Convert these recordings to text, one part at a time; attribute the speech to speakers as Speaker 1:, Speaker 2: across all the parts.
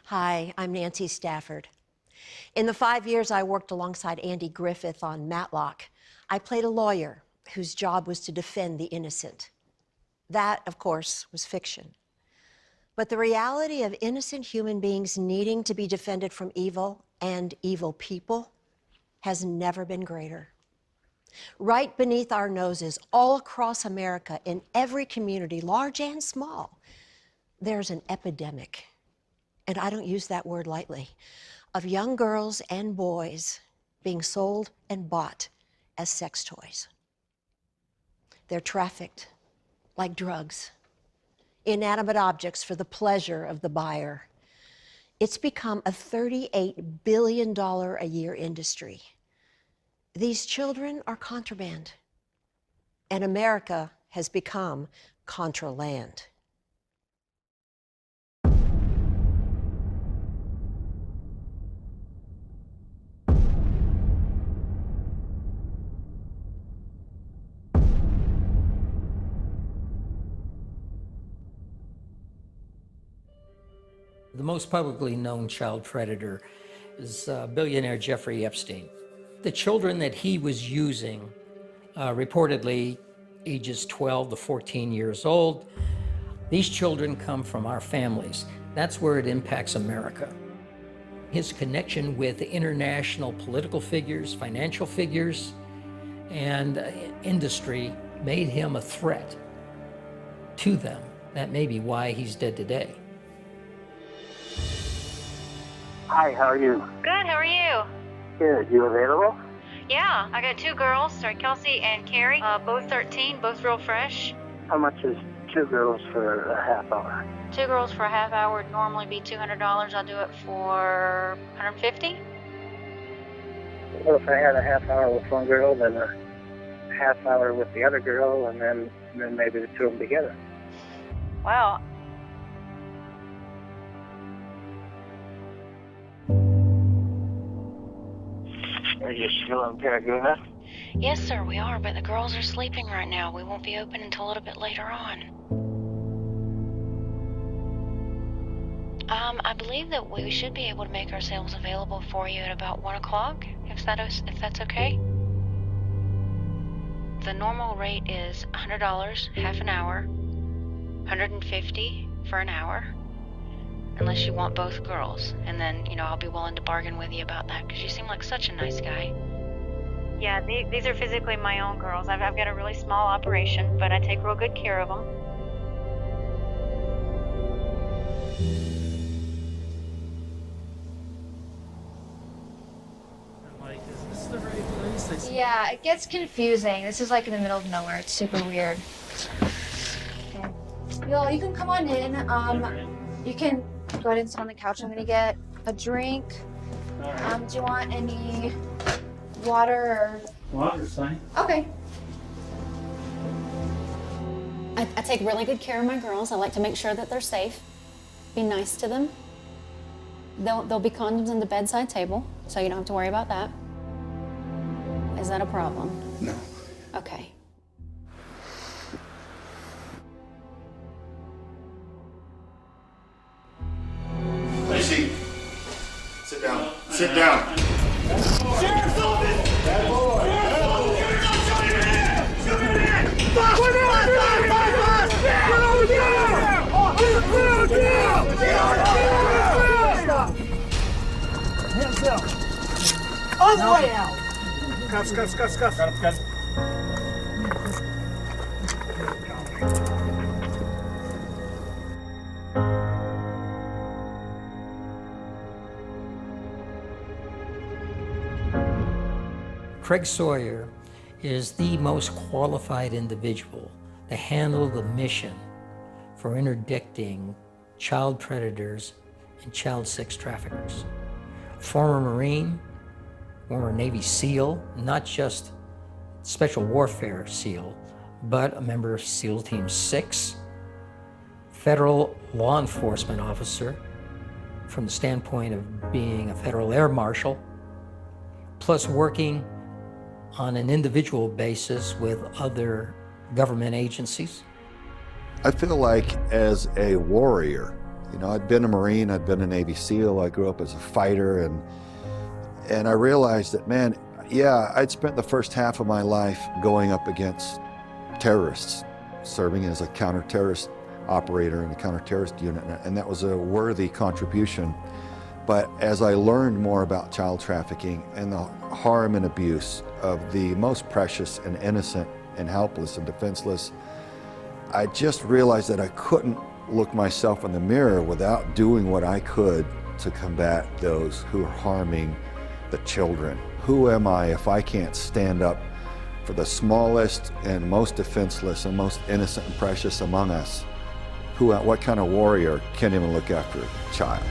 Speaker 1: Hi, I'm Nancy Stafford. In the 5 years I worked alongside Andy Griffith on Matlock, I played a lawyer whose job was to defend the innocent. That, of course, was fiction. But the reality of innocent human beings needing to be defended from evil and evil people has never been greater. Right beneath our noses, all across America, in every community, large and small, there's an epidemic, and I don't use that word lightly, of young girls and boys being sold and bought as sex toys. They're trafficked like drugs, inanimate objects for the pleasure of the buyer. It's become a $38 billion a year industry. These children are contraband, and America has become CONTRALAND.
Speaker 2: The most publicly known child predator is billionaire Jeffrey Epstein. The children that he was using, reportedly ages 12 to 14 years old, these children come from our families. That's where it impacts America. His connection with international political figures, financial figures, and industry made him a threat to them. That may be why he's dead today.
Speaker 3: Hi, how are you?
Speaker 4: Good, how are you?
Speaker 3: Good. You available?
Speaker 4: Yeah, I got two girls, Kelsey and Carrie, both 13, both real fresh.
Speaker 3: How much is 2 girls for a half hour?
Speaker 4: 2 girls for a half hour would normally be $200. I'll do it for $150.
Speaker 3: Well, if I had a half hour with one girl, then a half hour with the other girl, and then maybe the two of them together.
Speaker 4: Wow.
Speaker 3: Are you still in Paragoula?
Speaker 4: Yes, sir, we are, but the girls are sleeping right now. We won't be open until a little bit later on. I believe that we should be able to make ourselves available for you at about 1 o'clock, if that's okay. The normal rate is $100, half an hour, $150 for an hour, unless you want both girls. And then, I'll be willing to bargain with you about that, because you seem like such a nice guy. Yeah, these are physically my own girls. I've got a really small operation, but I take real good care of them.
Speaker 5: Is this the right place?
Speaker 6: Yeah, it gets confusing. This is like in the middle of nowhere. It's super weird. Okay. Yo, you can come on in. You can go ahead and sit on the couch. I'm gonna get a drink. Do you want any water or?
Speaker 5: Water's fine.
Speaker 6: Okay.
Speaker 7: I take really good care of my girls. I like to make sure that they're safe. Be nice to them. There'll be condoms on the bedside table, so you don't have to worry about that. Is that a problem?
Speaker 8: No.
Speaker 7: Okay.
Speaker 8: Lacey, sit down. Sit down.
Speaker 5: Sheriff Sullivan! Bad boy! Sheriff Sullivan! Show your hand! Show your hand! Fuck! We're down! Hands up! On the way out! Cuffs. Got him.
Speaker 2: Craig Sawyer is the most qualified individual to handle the mission for interdicting child predators and child sex traffickers. Former Marine, former Navy SEAL, not just Special Warfare SEAL, but a member of SEAL Team 6, federal law enforcement officer from the standpoint of being a federal air marshal, plus working on an individual basis with other government agencies.
Speaker 8: I feel like as a warrior,
Speaker 9: You know, I'd been a Marine, I'd been a Navy SEAL, I grew up as a fighter, and I realized that, man, yeah, I'd spent the first half of my life going up against terrorists, serving as a counter-terrorist operator in the counter-terrorist unit, and that was a worthy contribution. But as I learned more about child trafficking and the harm and abuse of the most precious and innocent and helpless and defenseless, I just realized that I couldn't look myself in the mirror without doing what I could to combat those who are harming the children. Who am I if I can't stand up for the smallest and most defenseless and most innocent and precious among us? What kind of warrior can't even look after a child?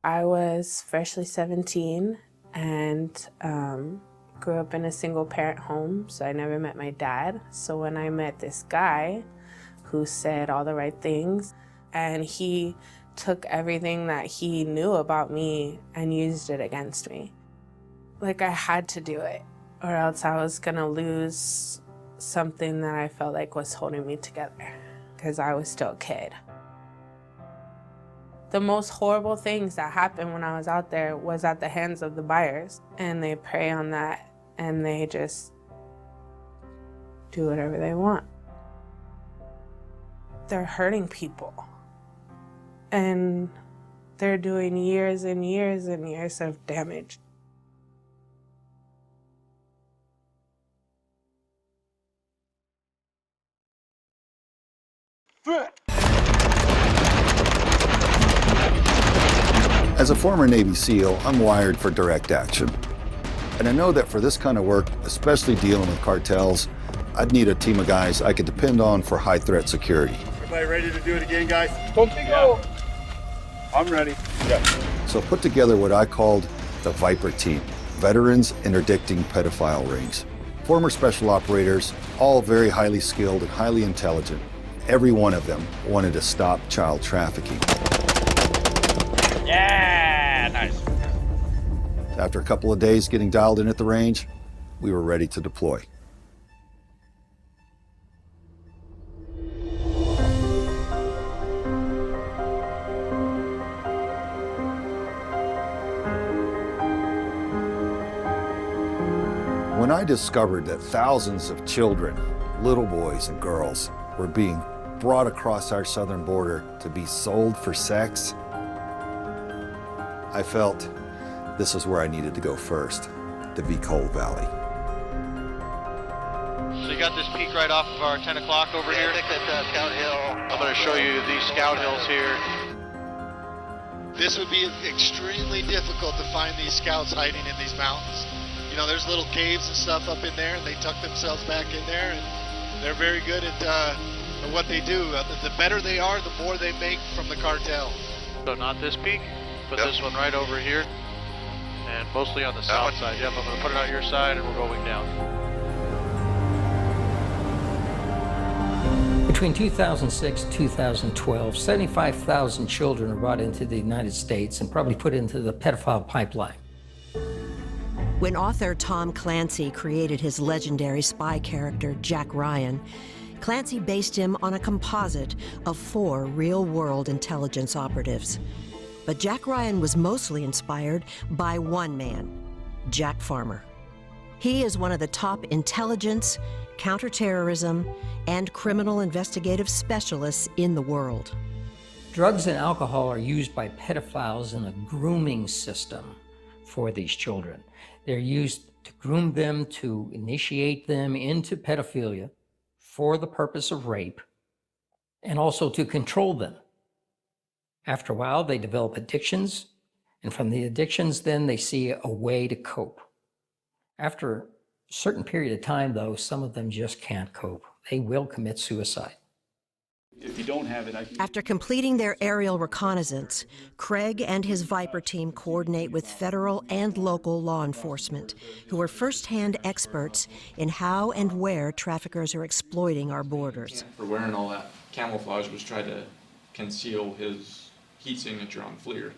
Speaker 10: I was freshly 17 and grew up in a single parent home, so I never met my dad. So when I met this guy who said all the right things, and he took everything that he knew about me and used it against me. Like, I had to do it, or else I was gonna lose something that I felt like was holding me together, because I was still a kid. The most horrible things that happened when I was out there was at the hands of the buyers, and they prey on that, and they just do whatever they want. They're hurting people, and they're doing years and years and years of damage.
Speaker 9: As a former Navy SEAL, I'm wired for direct action. And I know that for this kind of work, especially dealing with cartels, I'd need a team of guys I could depend on for high threat security.
Speaker 8: Everybody ready to do it again, guys? Go! I'm ready. Yeah.
Speaker 9: So I put together what I called the Viper Team, Veterans Interdicting Pedophile Rings. Former special operators, all very highly skilled and highly intelligent. Every one of them wanted to stop child trafficking.
Speaker 5: Yeah, nice.
Speaker 9: After a couple of days getting dialed in at the range, we were ready to deploy. When I discovered that thousands of children, little boys and girls, were being brought across our southern border to be sold for sex, I felt this is where I needed to go first, the V4CR Valley.
Speaker 11: So you got this peak right off of our 10 o'clock over here?
Speaker 12: I think that's Scout Hill.
Speaker 11: I'm going to show you these Scout Hills here.
Speaker 8: This would be extremely difficult to find these scouts hiding in these mountains. You know, there's little caves and stuff up in there, and they tuck themselves back in there, and they're very good at what they do. The better they are, the more they make from the cartel.
Speaker 11: So not this peak, but this one right over here, and mostly on the south side. Yep, I'm going to put it out your side, and we're going down.
Speaker 2: Between 2006 and 2012, 75,000 children were brought into the United States and probably put into the pedophile pipeline.
Speaker 1: When author Tom Clancy created his legendary spy character, Jack Ryan, Clancy based him on a composite of 4 real-world intelligence operatives. But Jack Ryan was mostly inspired by one man, Jack Farmer. He is one of the top intelligence, counterterrorism, and criminal investigative specialists in the world.
Speaker 2: Drugs and alcohol are used by pedophiles in a grooming system for these children. They're used to groom them, to initiate them into pedophilia for the purpose of rape, and also to control them. After a while, they develop addictions, and from the addictions, then they see a way to cope. After a certain period of time, though, some of them just can't cope. They will commit suicide.
Speaker 13: If you don't have it,
Speaker 1: After completing their aerial reconnaissance, Craig and his Viper team coordinate with federal and local law enforcement, who are first-hand experts in how and where traffickers are exploiting our borders.
Speaker 13: For wearing all that camouflage was try to conceal his heat signature on FLIR.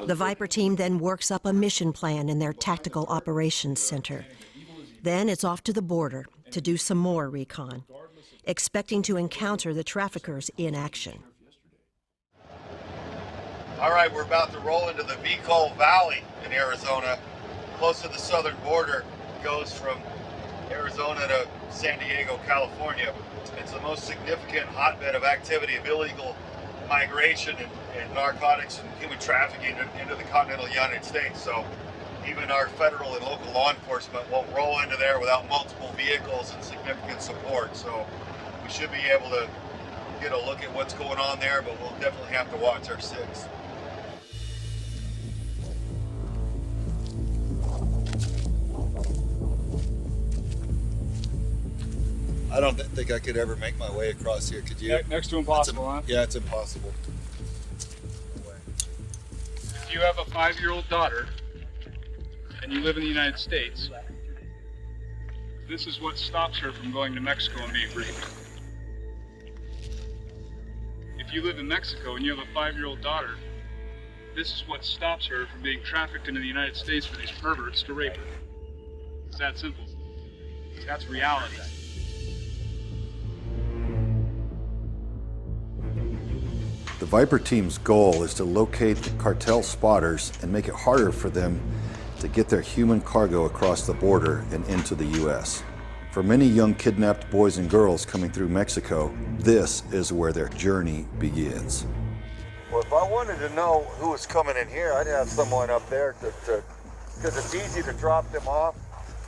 Speaker 1: The Viper team then works up a mission plan in their Tactical Operations Center. Then it's off to the border to do some more recon. expecting to encounter the traffickers in action.
Speaker 9: All right, we're about to roll into the V4CR Valley in Arizona, close to the southern border. It goes from Arizona to San Diego, California. It's the most significant hotbed of activity of illegal migration and narcotics and human trafficking into the continental United States. So even our federal and local law enforcement won't roll into there without multiple vehicles and significant support. So we should be able to get a look at what's going on there, but we'll definitely have to watch our six. I don't think I could ever make my way across here. Could you?
Speaker 12: Next to impossible, huh?
Speaker 9: Yeah, it's impossible.
Speaker 12: If you have a 5-year-old daughter and you live in the United States, this is what stops her from going to Mexico and being raped. If you live in Mexico and you have a 5-year-old daughter, this is what stops her from being trafficked into the United States for these perverts to rape her. It's that simple. That's reality.
Speaker 9: The Viper team's goal is to locate the cartel spotters and make it harder for them to get their human cargo across the border and into the U.S. For many young kidnapped boys and girls coming through Mexico, this is where their journey begins. Well, if I wanted to know who was coming in here, I'd have someone up there because it's easy to drop them off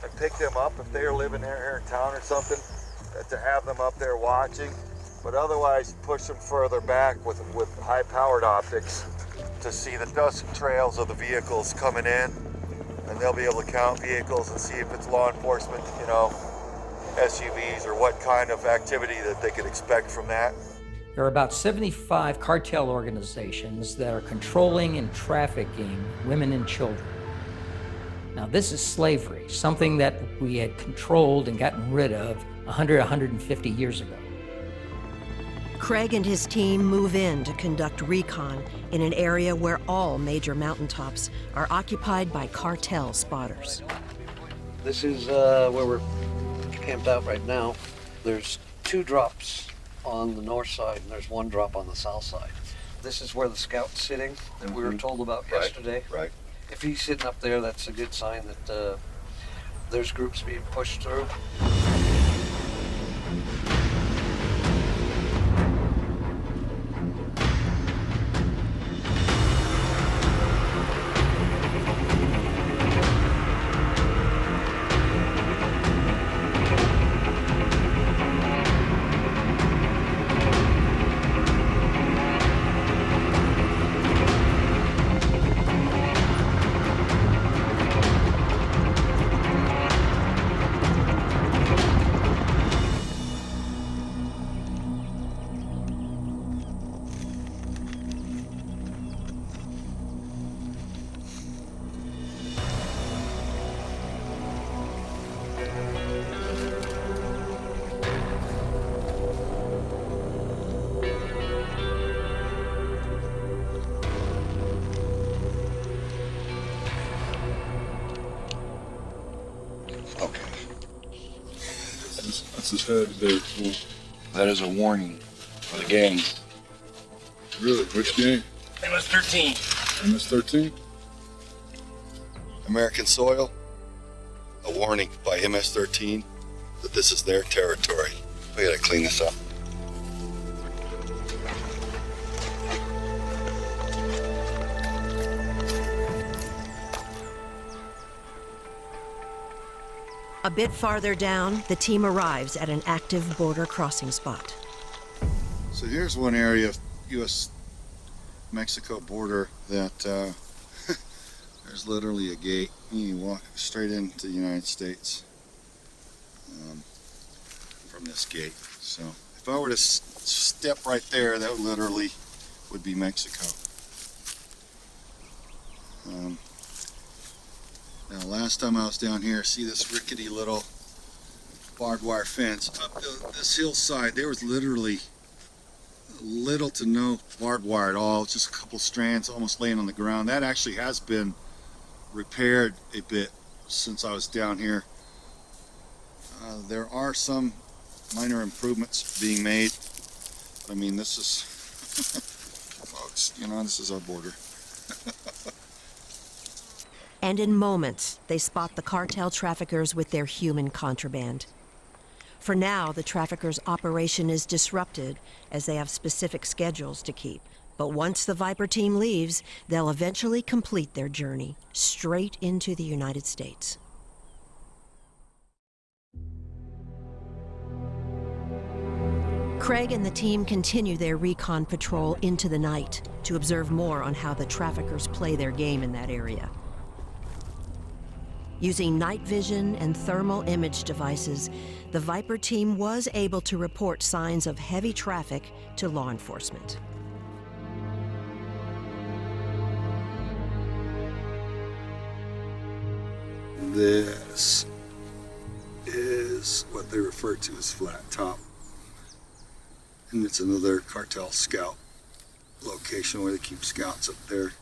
Speaker 9: and pick them up if they're living here in town or something, to have them up there watching. But otherwise, push them further back with high-powered optics to see the dust trails of the vehicles coming in, and they'll be able to count vehicles and see if it's law enforcement, you know, SUVs, or what kind of activity that they could expect from that.
Speaker 2: There are about 75 cartel organizations that are controlling and trafficking women and children. Now, this is slavery, something that we had controlled and gotten rid of 150 years ago.
Speaker 1: Craig and his team move in to conduct recon in an area where all major mountaintops are occupied by cartel spotters.
Speaker 14: This is where we're camped out right now. There's 2 drops on the north side and there's 1 drop on the south side. This is where the scout's sitting that we were told about yesterday.
Speaker 9: Right.
Speaker 14: If he's sitting up there, that's a good sign that there's groups being pushed through.
Speaker 12: That's his head there.
Speaker 15: That is a warning for the gang.
Speaker 12: Really? Which gang?
Speaker 15: MS-13.
Speaker 12: MS-13?
Speaker 9: American soil, a warning by MS-13 that this is their territory. We gotta clean this up.
Speaker 1: A bit farther down, the team arrives at an active border crossing spot.
Speaker 9: So here's one area of U.S.-Mexico border that there's literally a gate. You walk straight into the United States from this gate. So if I were to step right there, that literally would be Mexico. Now, last time I was down here, see this rickety little barbed wire fence up this hillside. There was literally little to no barbed wire at all, just a couple strands almost laying on the ground. That actually has been repaired a bit since I was down here. There are some minor improvements being made. I mean, this is, folks, you know, this is our border.
Speaker 1: And in moments, they spot the cartel traffickers with their human contraband. For now, the traffickers' operation is disrupted as they have specific schedules to keep. But once the Viper team leaves, they'll eventually complete their journey straight into the United States. Craig and the team continue their recon patrol into the night to observe more on how the traffickers play their game in that area. Using night vision and thermal image devices, the Viper team was able to report signs of heavy traffic to law enforcement.
Speaker 9: This is what they refer to as Flat Top. And it's another cartel scout location where they keep scouts up there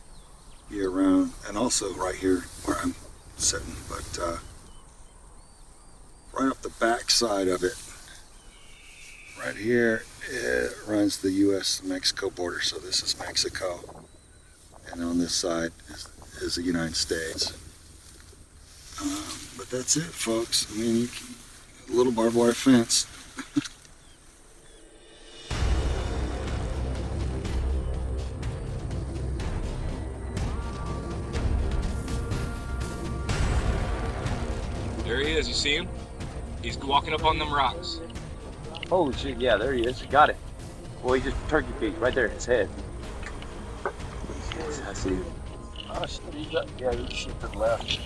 Speaker 9: year round. And also right here where I'm sitting, but right up the back side of it, right here, it runs the U.S.-Mexico border. So this is Mexico, and on this side is the United States. But that's it, folks. I mean, a little barbed wire fence.
Speaker 16: There he is, you see him? He's walking up on them rocks.
Speaker 17: Holy shit, yeah, there he is. Got it. Well, he just turkey peeked right there, his head. Yes, I see him. Oh, shit, yeah, he just to the left.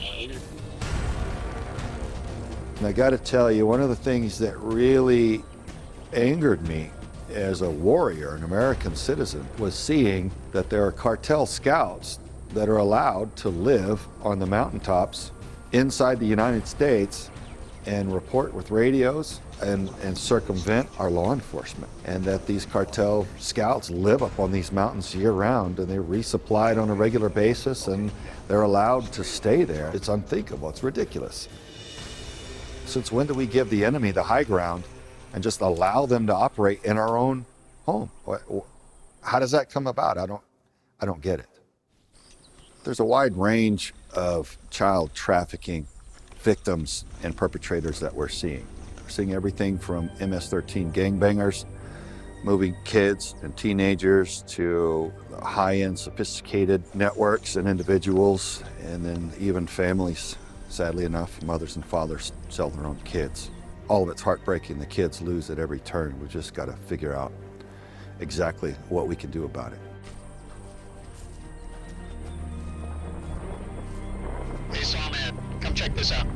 Speaker 9: And I got to tell you, one of the things that really angered me as a warrior, an American citizen, was seeing that there are cartel scouts that are allowed to live on the mountaintops inside the United States and report with radios and circumvent our law enforcement. And that these cartel scouts live up on these mountains year round, and they're resupplied on a regular basis, and they're allowed to stay there. It's unthinkable, it's ridiculous. Since when do we give the enemy the high ground and just allow them to operate in our own home? How does that come about? I don't get it. There's a wide range of child trafficking victims and perpetrators that we're seeing. We're seeing everything from MS-13 gangbangers, moving kids and teenagers, to high-end sophisticated networks and individuals, and then even families. Sadly enough, mothers and fathers sell their own kids. All of it's heartbreaking. The kids lose at every turn. We've just got to figure out exactly what we can do about it.
Speaker 8: Hey, Sawman, come check this out.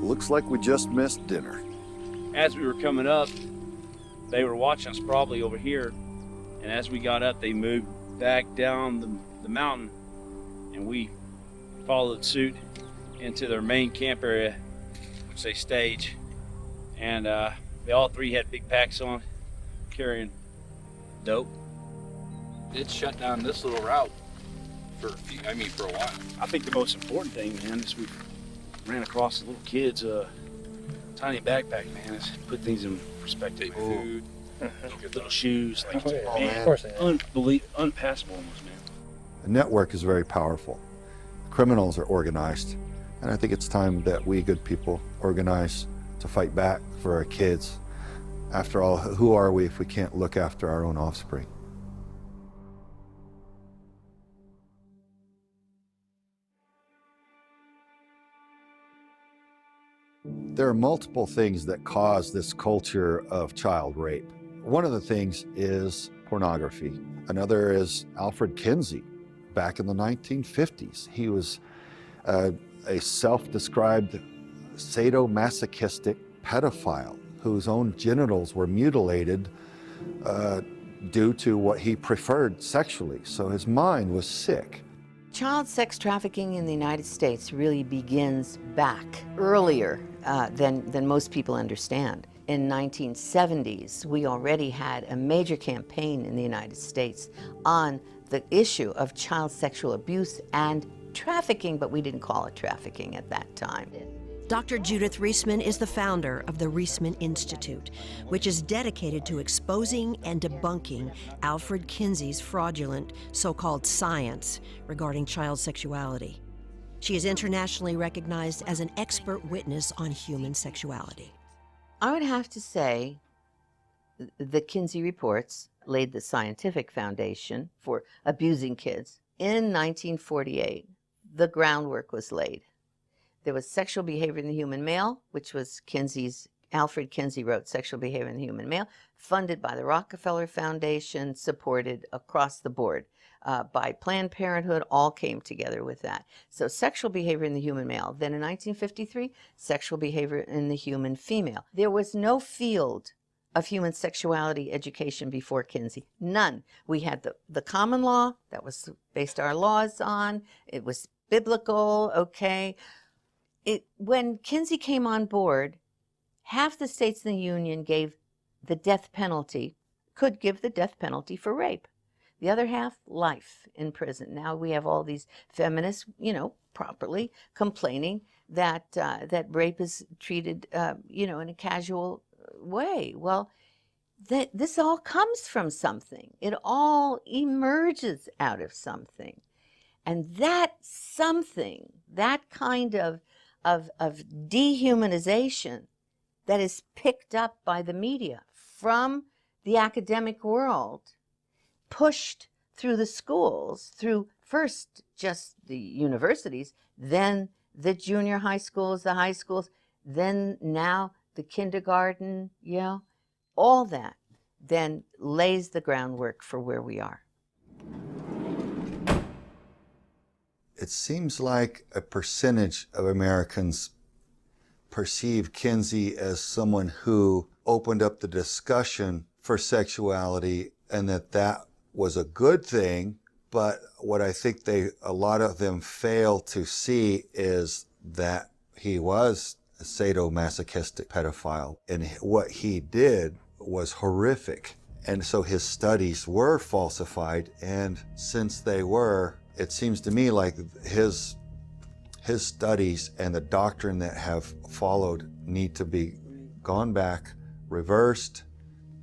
Speaker 9: Looks like we just missed dinner.
Speaker 17: As we were coming up, they were watching us probably over here, and as we got up, they moved back down the mountain, and we followed suit into their main camp area, which they stage, and they all three had big packs on, carrying dope.
Speaker 15: It shut down this little route for a while.
Speaker 17: I think the most important thing, man, is we ran across the little kids' tiny backpack, man. Is put things in perspective. Food, little shoes, like, man, unpassable almost, man.
Speaker 9: The network is very powerful. Criminals are organized, and I think it's time that we good people organize to fight back for our kids. After all, who are we if we can't look after our own offspring? There are multiple things that cause this culture of child rape. One of the things is pornography. Another is Alfred Kinsey. Back in the 1950s, he was a self-described sadomasochistic pedophile whose own genitals were mutilated due to what he preferred sexually. So his mind was sick.
Speaker 18: Child sex trafficking in the United States really begins back earlier than most people understand. In 1970s, we already had a major campaign in the United States on the issue of child sexual abuse and trafficking, but we didn't call it trafficking at that time.
Speaker 1: Dr. Judith Reisman is the founder of the Reisman Institute, which is dedicated to exposing and debunking Alfred Kinsey's fraudulent so-called science regarding child sexuality. She is internationally recognized as an expert witness on human sexuality.
Speaker 18: I would have to say the Kinsey reports laid the scientific foundation for abusing kids. In 1948, the groundwork was laid. There was Sexual Behavior in the Human Male, which was Alfred Kinsey wrote Sexual Behavior in the Human Male, funded by the Rockefeller Foundation, supported across the board by Planned Parenthood, all came together with that. So Sexual Behavior in the Human Male. Then in 1953, Sexual Behavior in the Human Female. There was no field of human sexuality education before Kinsey. None. We had the common law, that was based our laws on. It was biblical, okay. When Kinsey came on board, half the states in the Union gave the death penalty, could give the death penalty for rape. The other half, life in prison. Now we have all these feminists, properly complaining that rape is treated, in a casual way. Well, this all comes from something. It all emerges out of something. And that something, that kind of dehumanization that is picked up by the media from the academic world, pushed through the schools, through first just the universities, then the junior high schools, the high schools, then now the kindergarten, all that then lays the groundwork for where we are.
Speaker 9: It seems like a percentage of Americans perceive Kinsey as someone who opened up the discussion for sexuality and that was a good thing. But what I think a lot of them fail to see is that he was a sadomasochistic pedophile, and what he did was horrific. And so his studies were falsified, and since they were, it seems to me like his studies and the doctrine that have followed need to be gone back, reversed,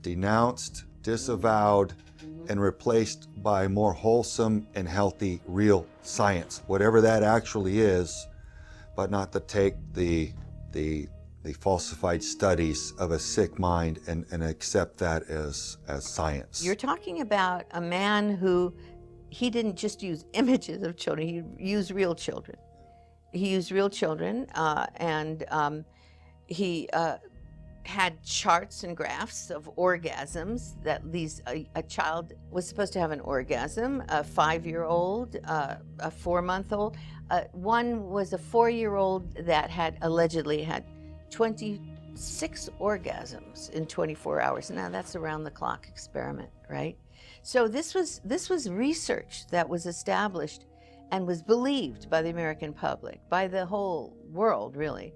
Speaker 9: denounced, disavowed, and replaced by more wholesome and healthy real science, whatever that actually is, but not to take the falsified studies of a sick mind and accept that as science.
Speaker 18: You're talking about a man who, he didn't just use images of children, he used real children. He used real children, and he had charts and graphs of orgasms that a child was supposed to have an orgasm, a 5-year-old, a 4-month-old. One was a 4-year-old that allegedly had 26 orgasms in 24 hours. Now that's around the clock experiment, right? So this was research that was established and was believed by the American public, by the whole world, really.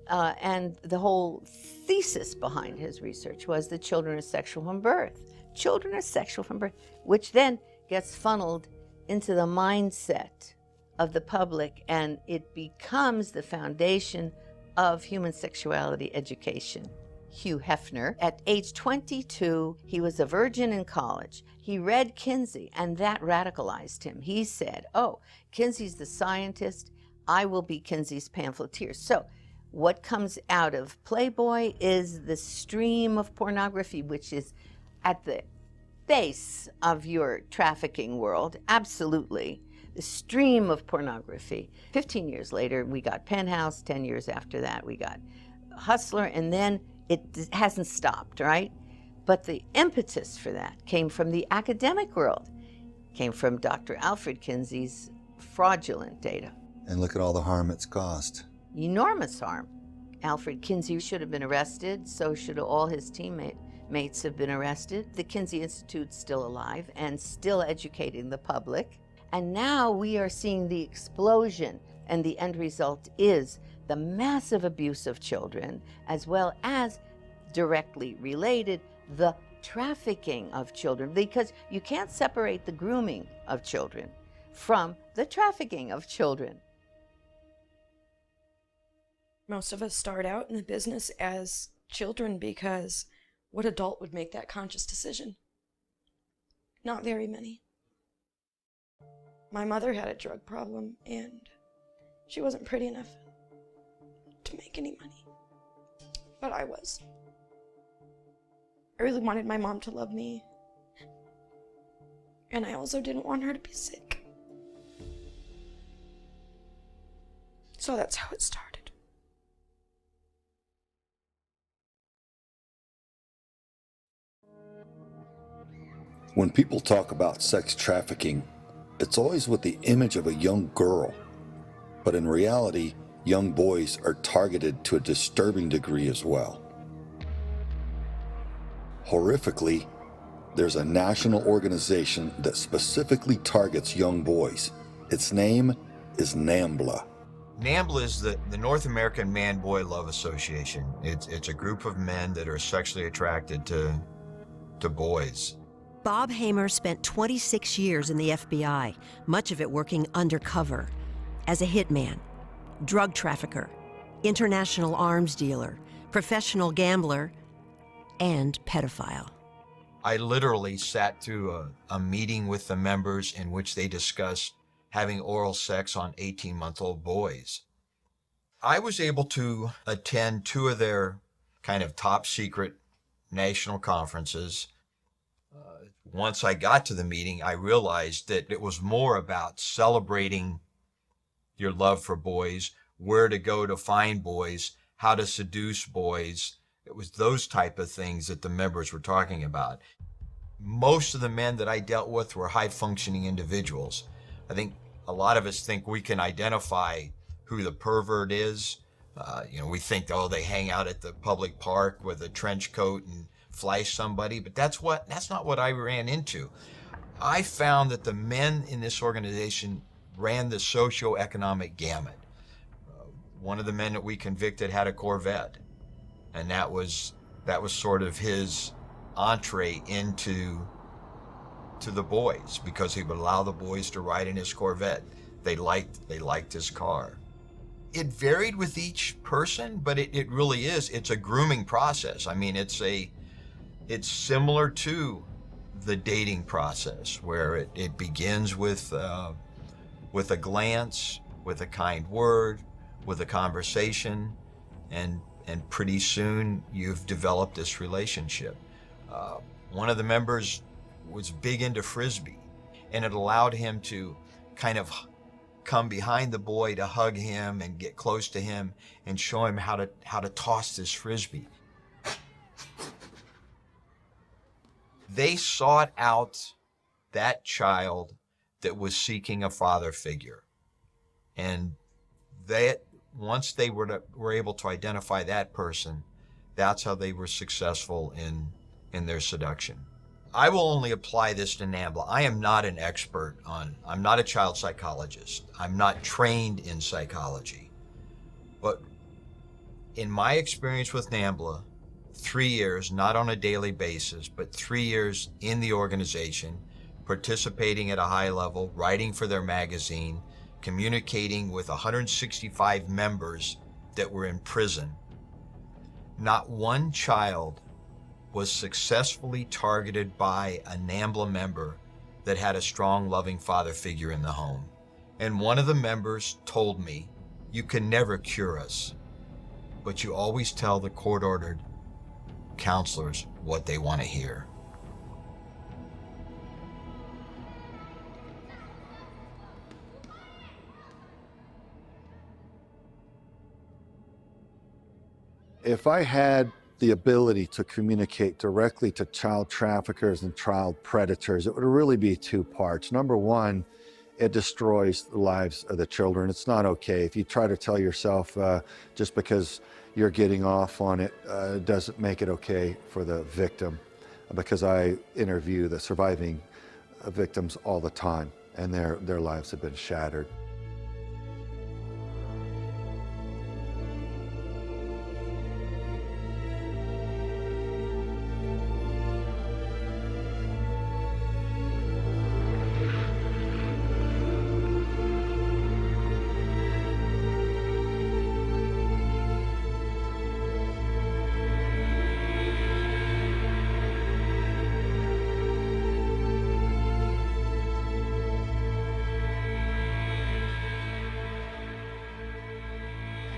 Speaker 18: And the whole thesis behind his research was that children are sexual from birth. Children are sexual from birth, which then gets funneled into the mindset of the public, and it becomes the foundation of human sexuality education. Hugh Hefner, at age 22, he was a virgin in college. He read Kinsey, and that radicalized him. He said, oh, Kinsey's the scientist, I will be Kinsey's pamphleteer. So what comes out of Playboy is the stream of pornography, which is at the base of your trafficking world, absolutely. The stream of pornography. 15 years later, we got Penthouse. 10 years after that, we got Hustler, and then it hasn't stopped, right? But the impetus for that came from the academic world, came from Dr. Alfred Kinsey's fraudulent data.
Speaker 9: And look at all the harm it's caused.
Speaker 18: Enormous harm. Alfred Kinsey should have been arrested, so should all his teammates have been arrested. The Kinsey Institute's still alive and still educating the public. And now we are seeing the explosion, and the end result is the massive abuse of children, as well as directly related, the trafficking of children, because you can't separate the grooming of children from the trafficking of children.
Speaker 19: Most of us start out in the business as children because what adult would make that conscious decision? Not very many. My mother had a drug problem and she wasn't pretty enough to make any money, but I was. I really wanted my mom to love me, and I also didn't want her to be sick. So that's how it started.
Speaker 9: When people talk about sex trafficking, it's always with the image of a young girl. But in reality, young boys are targeted to a disturbing degree as well. Horrifically, there's a national organization that specifically targets young boys. Its name is NAMBLA.
Speaker 20: NAMBLA is the North American Man-Boy Love Association. It's a group of men that are sexually attracted to boys.
Speaker 1: Bob Hamer spent 26 years in the FBI, much of it working undercover, as a hitman, drug trafficker, international arms dealer, professional gambler, and pedophile.
Speaker 20: I literally sat through a meeting with the members in which they discussed having oral sex on 18-month-old boys. I was able to attend 2 of their kind of top secret national conferences. Once I got to the meeting, I realized that it was more about celebrating your love for boys, where to go to find boys, how to seduce boys. It was those type of things that the members were talking about. Most of the men that I dealt with were high-functioning individuals. I think a lot of us think we can identify who the pervert is. We think, oh, they hang out at the public park with a trench coat and flash somebody, but that's not what I ran into. I found that the men in this organization ran the socioeconomic gamut. One of the men that we convicted had a Corvette, and that was sort of his entree into the boys, because he would allow the boys to ride in his Corvette. They liked his car. It varied with each person, but it really is. It's a grooming process. I mean, it's similar to the dating process, where it begins with a glance, with a kind word, with a conversation, and pretty soon you've developed this relationship. One of the members was big into Frisbee, and it allowed him to kind of come behind the boy to hug him and get close to him and show him how to toss this Frisbee. They sought out that child that was seeking a father figure. And once they were able to identify that person, that's how they were successful in their seduction. I will only apply this to NAMBLA. I am not an expert I'm not a child psychologist. I'm not trained in psychology. But in my experience with NAMBLA, 3 years, not on a daily basis, but 3 years in the organization, participating at a high level, writing for their magazine, communicating with 165 members that were in prison, not one child was successfully targeted by a NAMBLA member that had a strong, loving father figure in the home. And one of the members told me, "You can never cure us, but you always tell the court-ordered counselors what they want to hear."
Speaker 9: If I had the ability to communicate directly to child traffickers and child predators, it would really be 2 parts. Number one, it destroys the lives of the children. It's not okay. If you try to tell yourself just because you're getting off on it doesn't make it okay for the victim, because I interview the surviving victims all the time, and their lives have been shattered.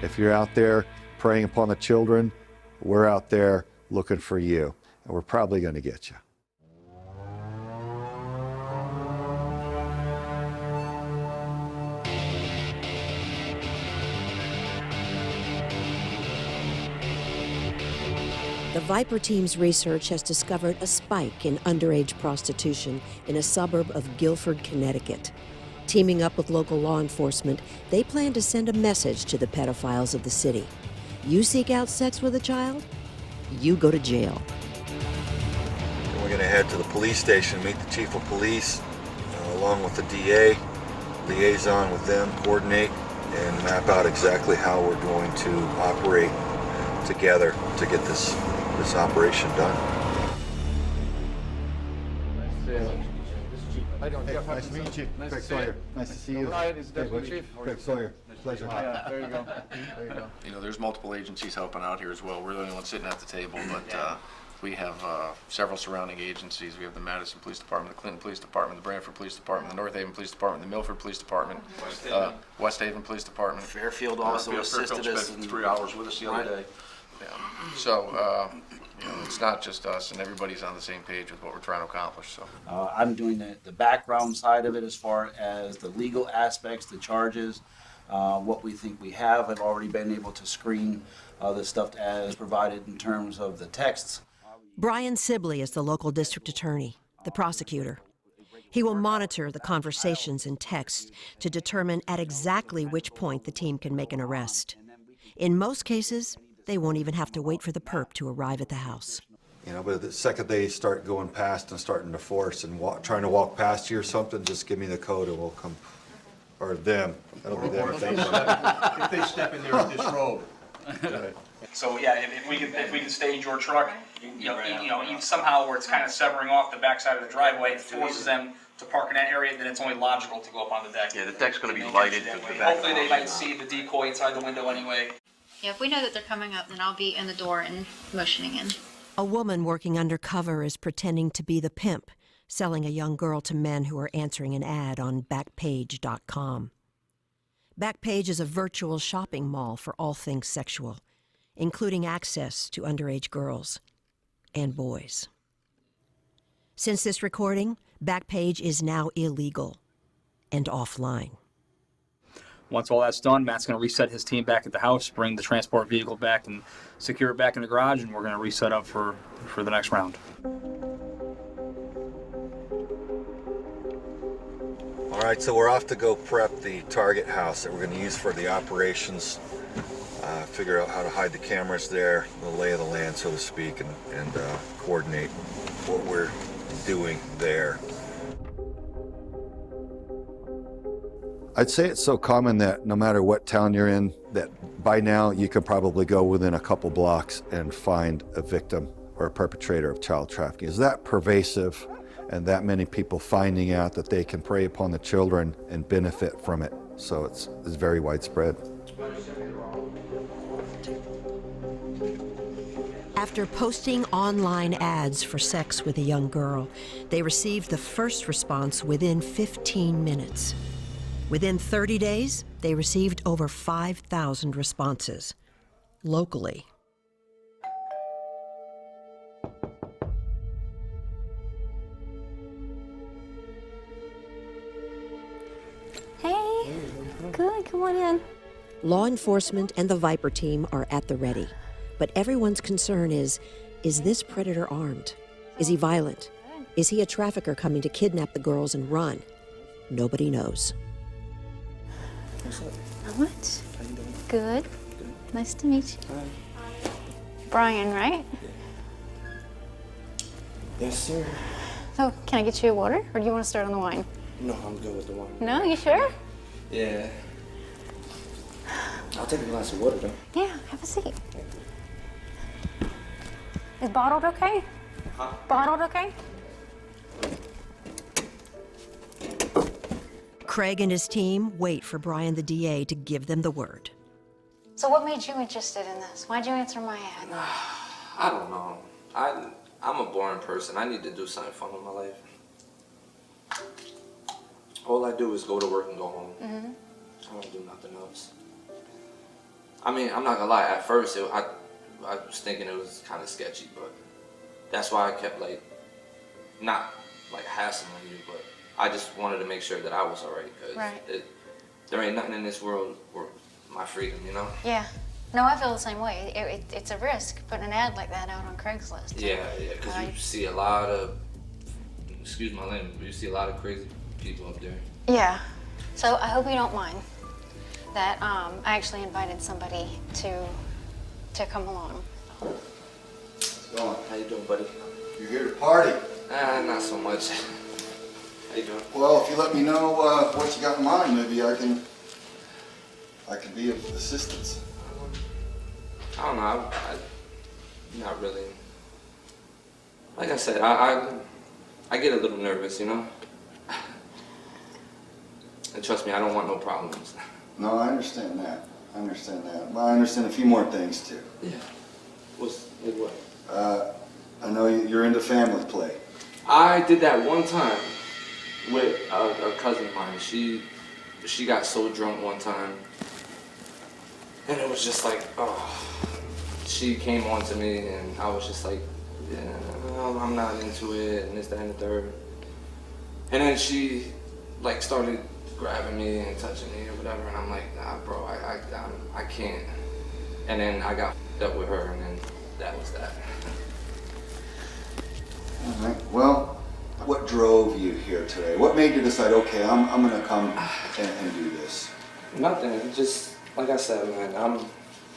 Speaker 9: If you're out there preying upon the children, we're out there looking for you, and we're probably going to get you.
Speaker 1: The Viper team's research has discovered a spike in underage prostitution in a suburb of Guilford, Connecticut. Teaming up with local law enforcement, they plan to send a message to the pedophiles of the city. You seek out sex with a child, you go to jail.
Speaker 9: We're going to head to the police station, meet the chief of police, along with the DA, liaison with them, coordinate, and map out exactly how we're going to operate together to get this operation done. Nice to meet you, Craig Sawyer. Nice to see you. Craig Sawyer, pleasure.
Speaker 21: There you go. There you go. You know, there's multiple agencies helping out here as well. We're the only ones sitting at the table, but we have several surrounding agencies. We have the Madison Police Department, the Clinton Police Department, the Brantford Police Department, the North Haven Police Department, the Milford Police Department, West Haven Police Department.
Speaker 22: Fairfield also assisted us.
Speaker 21: Spent 3 hours with us the other day. Yeah. So, you know, it's not just us, and everybody's on the same page with what we're trying to accomplish. So
Speaker 22: I'm doing the background side of it as far as the legal aspects, the charges, what we think we have. I've already been able to screen the stuff as provided in terms of the texts.
Speaker 1: Brian Sibley is the local district attorney, the prosecutor. He will monitor the conversations and texts to determine at exactly which point the team can make an arrest. In most cases, they won't even have to wait for the perp to arrive at the house.
Speaker 9: You know, but the second they start going past and starting to force and trying to walk past you or something, just give me the code and we'll come, or them. That'll be them.
Speaker 21: If they step in there with this road.
Speaker 9: Right.
Speaker 23: So yeah, if we can stage your truck, you know, somehow where it's kind of severing off the backside of the driveway, it forces them to park in that area, then it's only logical to go up on the deck.
Speaker 21: Yeah, the deck's going to be lighted.
Speaker 23: Hopefully they might see the decoy inside the window anyway.
Speaker 4: Yeah, if we know that they're coming up, then I'll be in the door and motioning in.
Speaker 1: A woman working undercover is pretending to be the pimp, selling a young girl to men who are answering an ad on Backpage.com. Backpage is a virtual shopping mall for all things sexual, including access to underage girls and boys. Since this recording, Backpage is now illegal and offline.
Speaker 16: Once all that's done, Matt's going to reset his team back at the house, bring the transport vehicle back and secure it back in the garage, and we're going to reset up for the next round.
Speaker 9: All right, so we're off to go prep the target house that we're going to use for the operations, figure out how to hide the cameras there, the lay of the land, so to speak, and coordinate what we're doing there. I'd say it's so common that no matter what town you're in, that by now you can probably go within a couple blocks and find a victim or a perpetrator of child trafficking. Is that pervasive, and that many people finding out that they can prey upon the children and benefit from it? So it's very widespread.
Speaker 1: After posting online ads for sex with a young girl, they received the first response within 15 minutes. Within 30 days, they received over 5,000 responses, locally.
Speaker 7: Hey, good, come on in.
Speaker 1: Law enforcement and the Viper team are at the ready, but everyone's concern is this predator armed? Is he violent? Is he a trafficker coming to kidnap the girls and run? Nobody knows.
Speaker 7: Not much.
Speaker 22: How you doing?
Speaker 7: Good. Nice to meet you.
Speaker 22: Hi.
Speaker 7: Brian, right?
Speaker 22: Yes, sir.
Speaker 7: So, can I get you a water, or do you want to start on the wine?
Speaker 22: No, I'm good with the wine.
Speaker 7: No, you sure?
Speaker 22: Yeah. I'll take a glass of water, though.
Speaker 7: Yeah, have a seat. Is bottled okay?
Speaker 22: Huh?
Speaker 7: Bottled okay?
Speaker 1: Craig and his team wait for Brian the DA to give them the word.
Speaker 7: So what made you interested in this? Why'd you answer my ad?
Speaker 13: I don't know. I'm a boring person. I need to do something fun in my life. All I do is go to work and go home.
Speaker 7: Mm-hmm.
Speaker 13: I don't do nothing else.
Speaker 3: I mean, I'm not gonna lie, at first I was thinking it was kind of sketchy, but that's why I kept like, not like hassling you, but I just wanted to make sure that I was alright, because
Speaker 4: Right.
Speaker 3: there ain't nothing in this world worth my freedom, you know?
Speaker 4: Yeah. No, I feel the same way. It's a risk putting an ad like that out on Craigslist.
Speaker 3: Yeah, because you see a lot of, excuse my language, but you see a lot of crazy people up there.
Speaker 4: Yeah. So I hope you don't mind that I actually invited somebody to come along.
Speaker 3: What's going on? How you doing, buddy?
Speaker 9: You're here to party.
Speaker 3: Not so much. How you doing?
Speaker 9: Well, if you let me know what you got in mind, maybe I can be of assistance.
Speaker 3: I don't know. I not really. Like I said, I get a little nervous, you know. And trust me, I don't want no problems.
Speaker 9: No, I understand that. Well, I understand a few more things too.
Speaker 3: Yeah. What's like what?
Speaker 9: I know you're into family play.
Speaker 3: I did that one time with a cousin of mine. She got so drunk one time, and it was just like, oh. She came on to me, and I was just like, yeah, well, I'm not into it, and this, that, and the third. And then she like started grabbing me and touching me or whatever, and I'm like, nah, bro, I can't. And then I got up with her, and then that was that.
Speaker 9: All right. Well, what drove you here today? What made you decide, okay, I'm gonna come and do this?
Speaker 3: Nothing. Just like I said, man.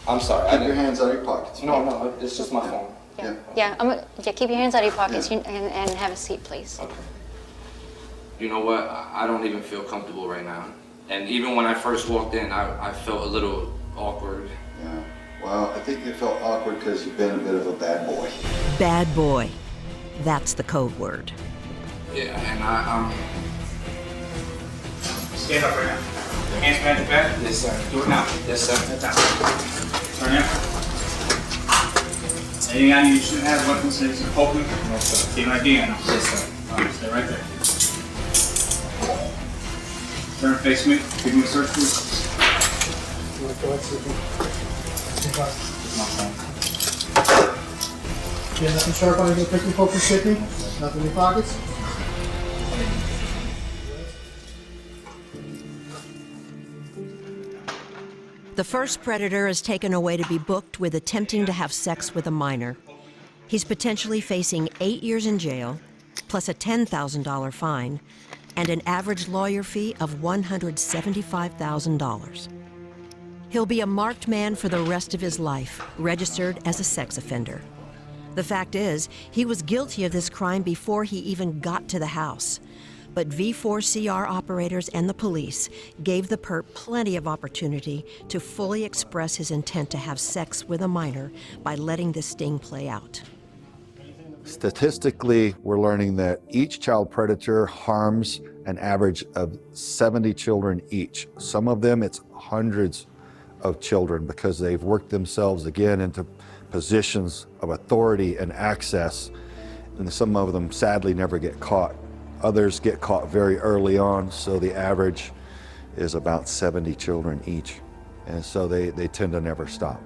Speaker 3: I'm sorry.
Speaker 9: Keep your hands out of your pockets.
Speaker 3: No, it's just my phone.
Speaker 4: Yeah. Yeah. Keep your hands out of your pockets and have a seat, please.
Speaker 3: Okay. You know what? I don't even feel comfortable right now. And even when I first walked in, I felt a little awkward.
Speaker 9: Yeah. Well, I think you felt awkward because you've been a bit of a bad boy.
Speaker 1: Bad boy. That's the code word.
Speaker 3: Yeah, and
Speaker 23: Stand up right now. Hands behind your back.
Speaker 3: Yes, sir.
Speaker 23: Do it now.
Speaker 3: Yes, sir.
Speaker 23: That's out. Turn in. Anything on you shouldn't have weapons, so you poke me. No, sir. Keep my ID on.
Speaker 3: Yes, sir.
Speaker 23: All right, stay right there. Turn and face me. Give me a search, please.
Speaker 5: Okay, nothing sharp on your picking poke for shipping? Nothing in your pockets?
Speaker 1: The first predator is taken away to be booked with attempting to have sex with a minor. He's potentially facing 8 years in jail, plus a $10,000 fine, and an average lawyer fee of $175,000. He'll be a marked man for the rest of his life, registered as a sex offender. The fact is, he was guilty of this crime before he even got to the house. But V4CR operators and the police gave the perp plenty of opportunity to fully express his intent to have sex with a minor by letting this sting play out.
Speaker 9: Statistically, we're learning that each child predator harms an average of 70 children each. Some of them, it's hundreds of children because they've worked themselves again into positions of authority and access, and some of them sadly never get caught. Others get caught very early on, so the average is about 70 children each, and so they tend to never stop.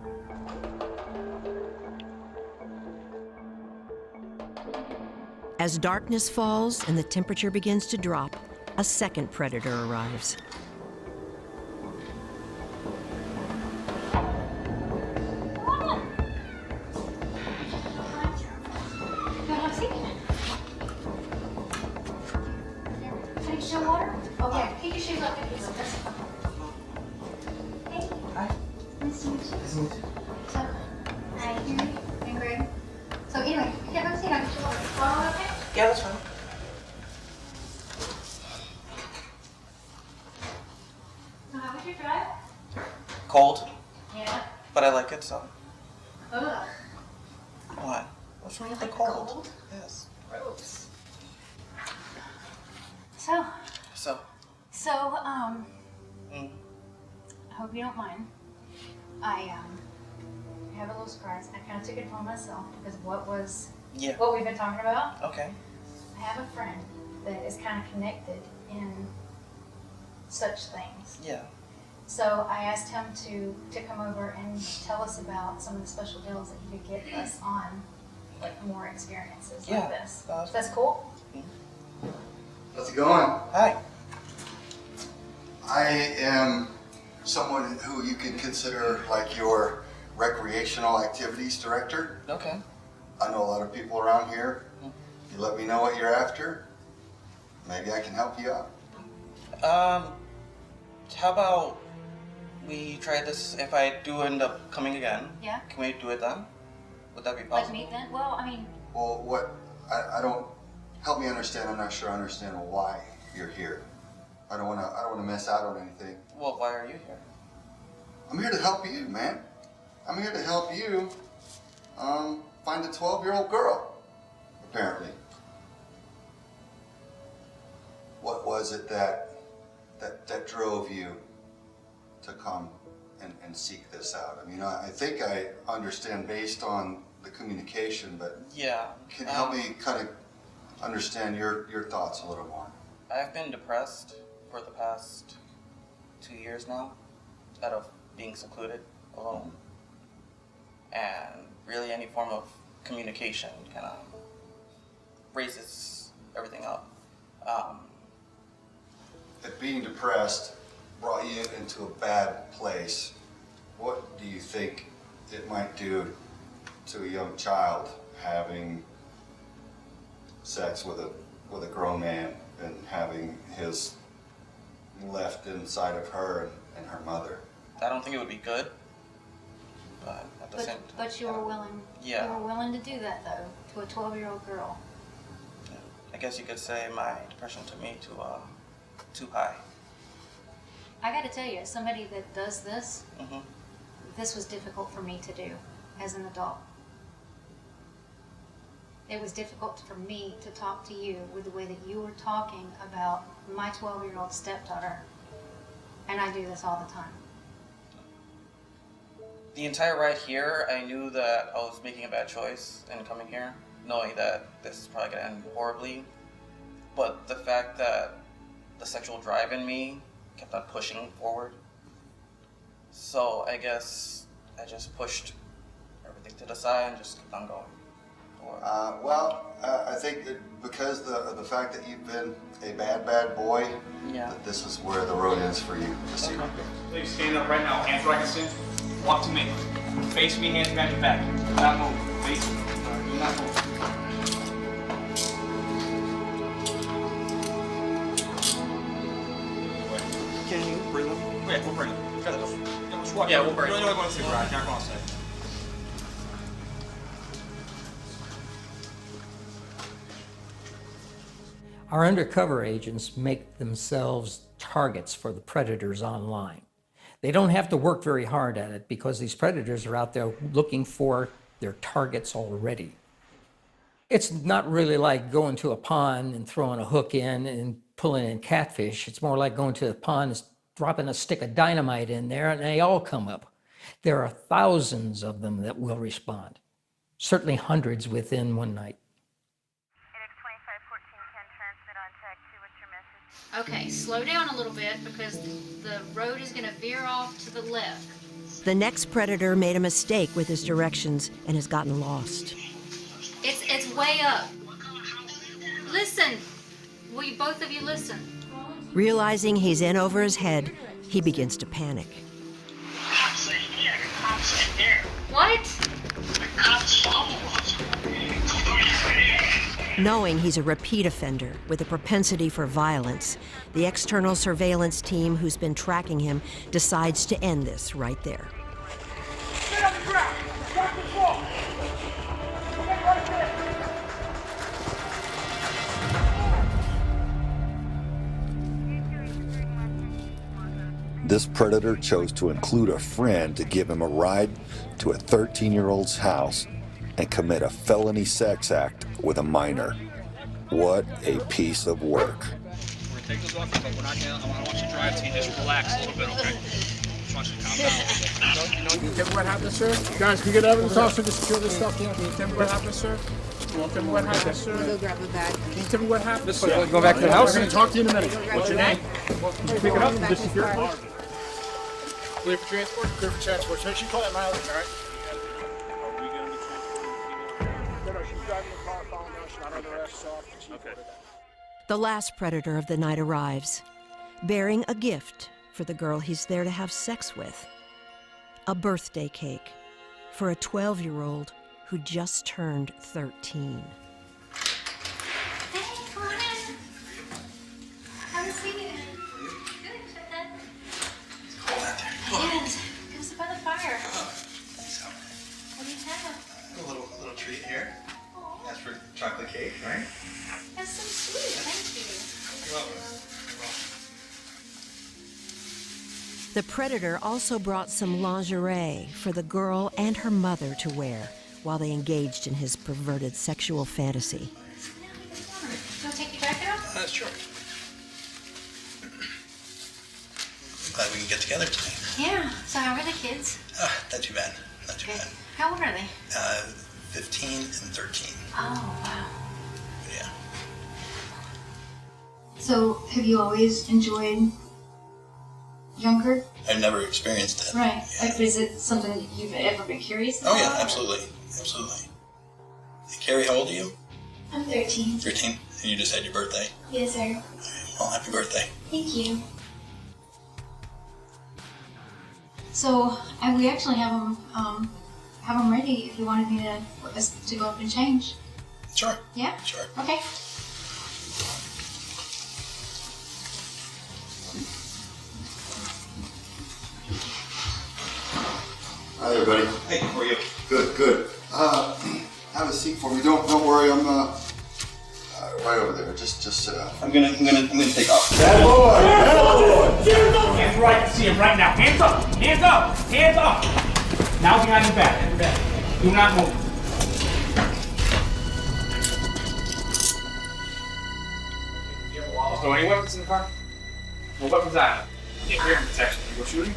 Speaker 1: As darkness falls and the temperature begins to drop, a second predator arrives.
Speaker 4: Water? Okay. Take your shoes off. Hey. Hi. Nice to meet you. Nice to meet you. So, hi, Henry and Greg. So anyway, yeah, have a seat. I'll get you water. Water okay?
Speaker 6: Yeah, that's fine.
Speaker 4: So how was your drive?
Speaker 6: Cold,
Speaker 4: Yeah.
Speaker 6: but I like it, so.
Speaker 4: Ugh.
Speaker 6: What? What's wrong with the
Speaker 4: Like
Speaker 6: cold?
Speaker 4: cold?
Speaker 6: Yes.
Speaker 4: Gross. So,
Speaker 6: Mm.
Speaker 4: I hope you don't mind. I have a little surprise. I kind of took it upon myself because of what we've been talking about.
Speaker 6: Okay.
Speaker 4: I have a friend that is kind of connected in such things.
Speaker 6: Yeah.
Speaker 7: So I asked him to come over and tell us about some of the special deals that he could get us on, like more experiences like this. That's cool?
Speaker 9: How's it going?
Speaker 6: Hi.
Speaker 9: I am someone who you can consider like your recreational activities director.
Speaker 6: Okay.
Speaker 9: I know a lot of people around here. You let me know what you're after. Maybe I can help you out.
Speaker 6: How about we try this if I do end up coming again?
Speaker 7: Yeah.
Speaker 6: Can we do it then? Would that be
Speaker 7: Like
Speaker 6: possible?
Speaker 7: meet then? Well, I mean,
Speaker 9: Well, what, I don't, help me understand, I'm not sure I understand why you're here. I don't wanna miss out on anything.
Speaker 6: Well, why are you here?
Speaker 9: I'm here to help you, man. I'm here to help you, find a 12-year-old girl, apparently. What was it that drove you to come and seek this out? I mean, I think I understand based on the communication, but
Speaker 6: Yeah.
Speaker 9: can you help me kind of understand your thoughts a little more?
Speaker 6: I've been depressed for the past 2 years now, out of being secluded, alone. And really any form of communication kind of raises everything up.
Speaker 9: If being depressed brought you into a bad place, what do you think it might do to a young child having sex with a grown man and having his left inside of her and her mother?
Speaker 6: I don't think it would be good, but at the same time.
Speaker 7: but you were willing.
Speaker 6: Yeah.
Speaker 7: You were willing to do that though, to a 12-year-old girl.
Speaker 6: I guess you could say my depression took me too high.
Speaker 7: I got to tell you, as somebody that does this,
Speaker 6: Mm-hmm.
Speaker 7: this was difficult for me to do as an adult. It was difficult for me to talk to you with the way that you were talking about my 12-year-old stepdaughter. And I do this all the time.
Speaker 6: The entire ride here, I knew that I was making a bad choice in coming here, knowing that this is probably going to end horribly. But the fact that the sexual drive in me kept on pushing forward. So I guess I just pushed everything to the side and just kept on going.
Speaker 9: I think that because of the fact that you've been a bad boy, that this is where the road ends for you.
Speaker 23: Please stand up right now, hands where I can see. Walk to me. Face me, hands behind your back. Do not move. Face me. Do not move.
Speaker 6: Can you bring them?
Speaker 23: Yeah, we'll bring them.
Speaker 6: Yeah, we'll bring
Speaker 23: them.
Speaker 6: them.
Speaker 23: You're the only one to see the ride. You're not going to say.
Speaker 2: Our undercover agents make themselves targets for the predators online. They don't have to work very hard at it because these predators are out there looking for their targets already. It's not really like going to a pond and throwing a hook in and pulling in catfish. It's more like going to a pond and dropping a stick of dynamite in there and they all come up. There are thousands of them that will respond, certainly hundreds within one night.
Speaker 7: Okay, slow down a little bit because the road is going to veer off to the left.
Speaker 1: The next predator made a mistake with his directions and has gotten lost.
Speaker 7: It's way up. Listen. Will you both of you listen?
Speaker 1: Realizing he's in over his head, he begins to panic.
Speaker 5: Cops are here. The cops are here.
Speaker 7: What?
Speaker 5: The cops follow us.
Speaker 1: Knowing he's a repeat offender with a propensity for violence, the external surveillance team who's been tracking him decides to end this right there.
Speaker 5: Get on the ground. Stop the wall. Get right there.
Speaker 9: This predator chose to include a friend to give him a ride to a 13-year-old's house and commit a felony sex act with a minor. What a piece of work.
Speaker 23: We're take those off, but we're not gonna. I want you to drive, so you just relax a little bit, okay? Just want you to calm down.
Speaker 12: Can you tell me what happened, sir? Guys, can you get evidence officer to secure this stuff here? Can you tell me what happened, sir? Can you tell me what happened, sir?
Speaker 10: Go grab a bag.
Speaker 12: Can you tell me what happened,
Speaker 23: This
Speaker 12: sir?
Speaker 23: go back to the house.
Speaker 12: We're going to talk to you in a minute. What's your name? Can you pick it up and just secure it?
Speaker 10: Clear for transport? Clear for transport. So make sure you call that mileage, all right?
Speaker 17: Are we going to be transporting
Speaker 10: No, she's driving the car, following us. She's not under arrest, so okay.
Speaker 1: The last predator of the night arrives, bearing a gift for the girl he's there to have sex with. A birthday cake for a 12-year-old who just turned 13.
Speaker 4: Hey, come on in. Have a seat. Good, shut that.
Speaker 11: It's cold out there.
Speaker 4: Yes, come sit by the fire. What do you have?
Speaker 11: A little treat here. That's for chocolate cake, right?
Speaker 4: That's so sweet, thank you.
Speaker 11: You're welcome.
Speaker 1: The predator also brought some lingerie for the girl and her mother to wear while they engaged in his perverted sexual fantasy.
Speaker 4: Want to take your jacket off?
Speaker 11: Sure. I'm glad we can get together tonight.
Speaker 4: Yeah, so how are the kids?
Speaker 11: Not too bad. Not too bad.
Speaker 4: How old are they?
Speaker 11: 15 and 13.
Speaker 4: Oh, wow.
Speaker 11: Yeah.
Speaker 14: So, have you always enjoyed younger?
Speaker 11: I've never experienced it.
Speaker 14: Right. Like, is it something that you've ever been curious about?
Speaker 11: Oh, yeah, absolutely. Absolutely. Hey, Carrie, how old are you?
Speaker 14: I'm 13.
Speaker 11: 13? And you just had your birthday?
Speaker 14: Yes, sir.
Speaker 11: Well, happy birthday.
Speaker 14: Thank you. So, we actually have them ready if you wanted me to go up and change.
Speaker 11: Sure.
Speaker 14: Yeah?
Speaker 11: Sure.
Speaker 14: Okay.
Speaker 24: Hi there, buddy.
Speaker 11: Hey, how are you?
Speaker 24: Good, good. Have a seat for me. Don't worry. I'm right over there. Just sit down.
Speaker 11: I'm gonna take off.
Speaker 24: Bad boy! Bad boy!
Speaker 23: Hands where I can see him right now. Hands up! Hands up! Hands up! Now behind your back. Do not move. Is there any weapons in the car? No weapons on it. Get clear protection. You go shooting?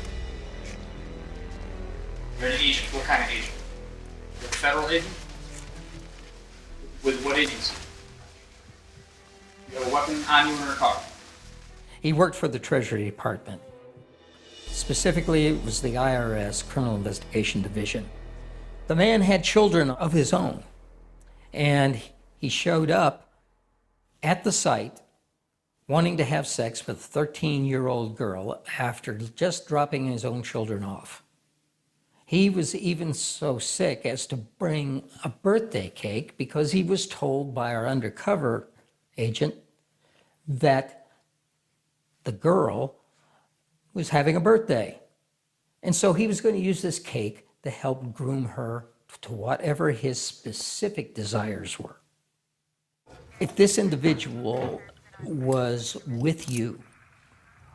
Speaker 23: You're an agent. What kind of agent? You're a federal agent? With what agency? You have a weapon on you in your car.
Speaker 2: He worked for the Treasury Department. Specifically, it was the IRS Criminal Investigation Division. The man had children of his own, and he showed up at the site wanting to have sex with a 13-year-old girl after just dropping his own children off. He was even so sick as to bring a birthday cake because he was told by our undercover agent that the girl was having a birthday. And so he was going to use this cake to help groom her to whatever his specific desires were. If this individual was with you,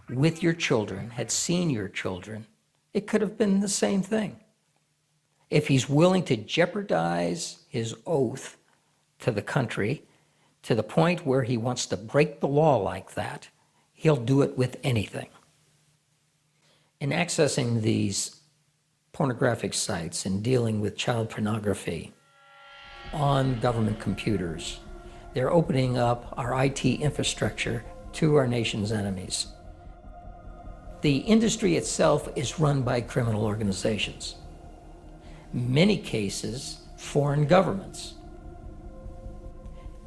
Speaker 2: with your children, had seen your children, it could have been the same thing. If he's willing to jeopardize his oath to the country to the point where he wants to break the law like that, he'll do it with anything. In accessing these pornographic sites and dealing with child pornography on government computers, they're opening up our IT infrastructure to our nation's enemies. The industry itself is run by criminal organizations. Many cases, foreign governments.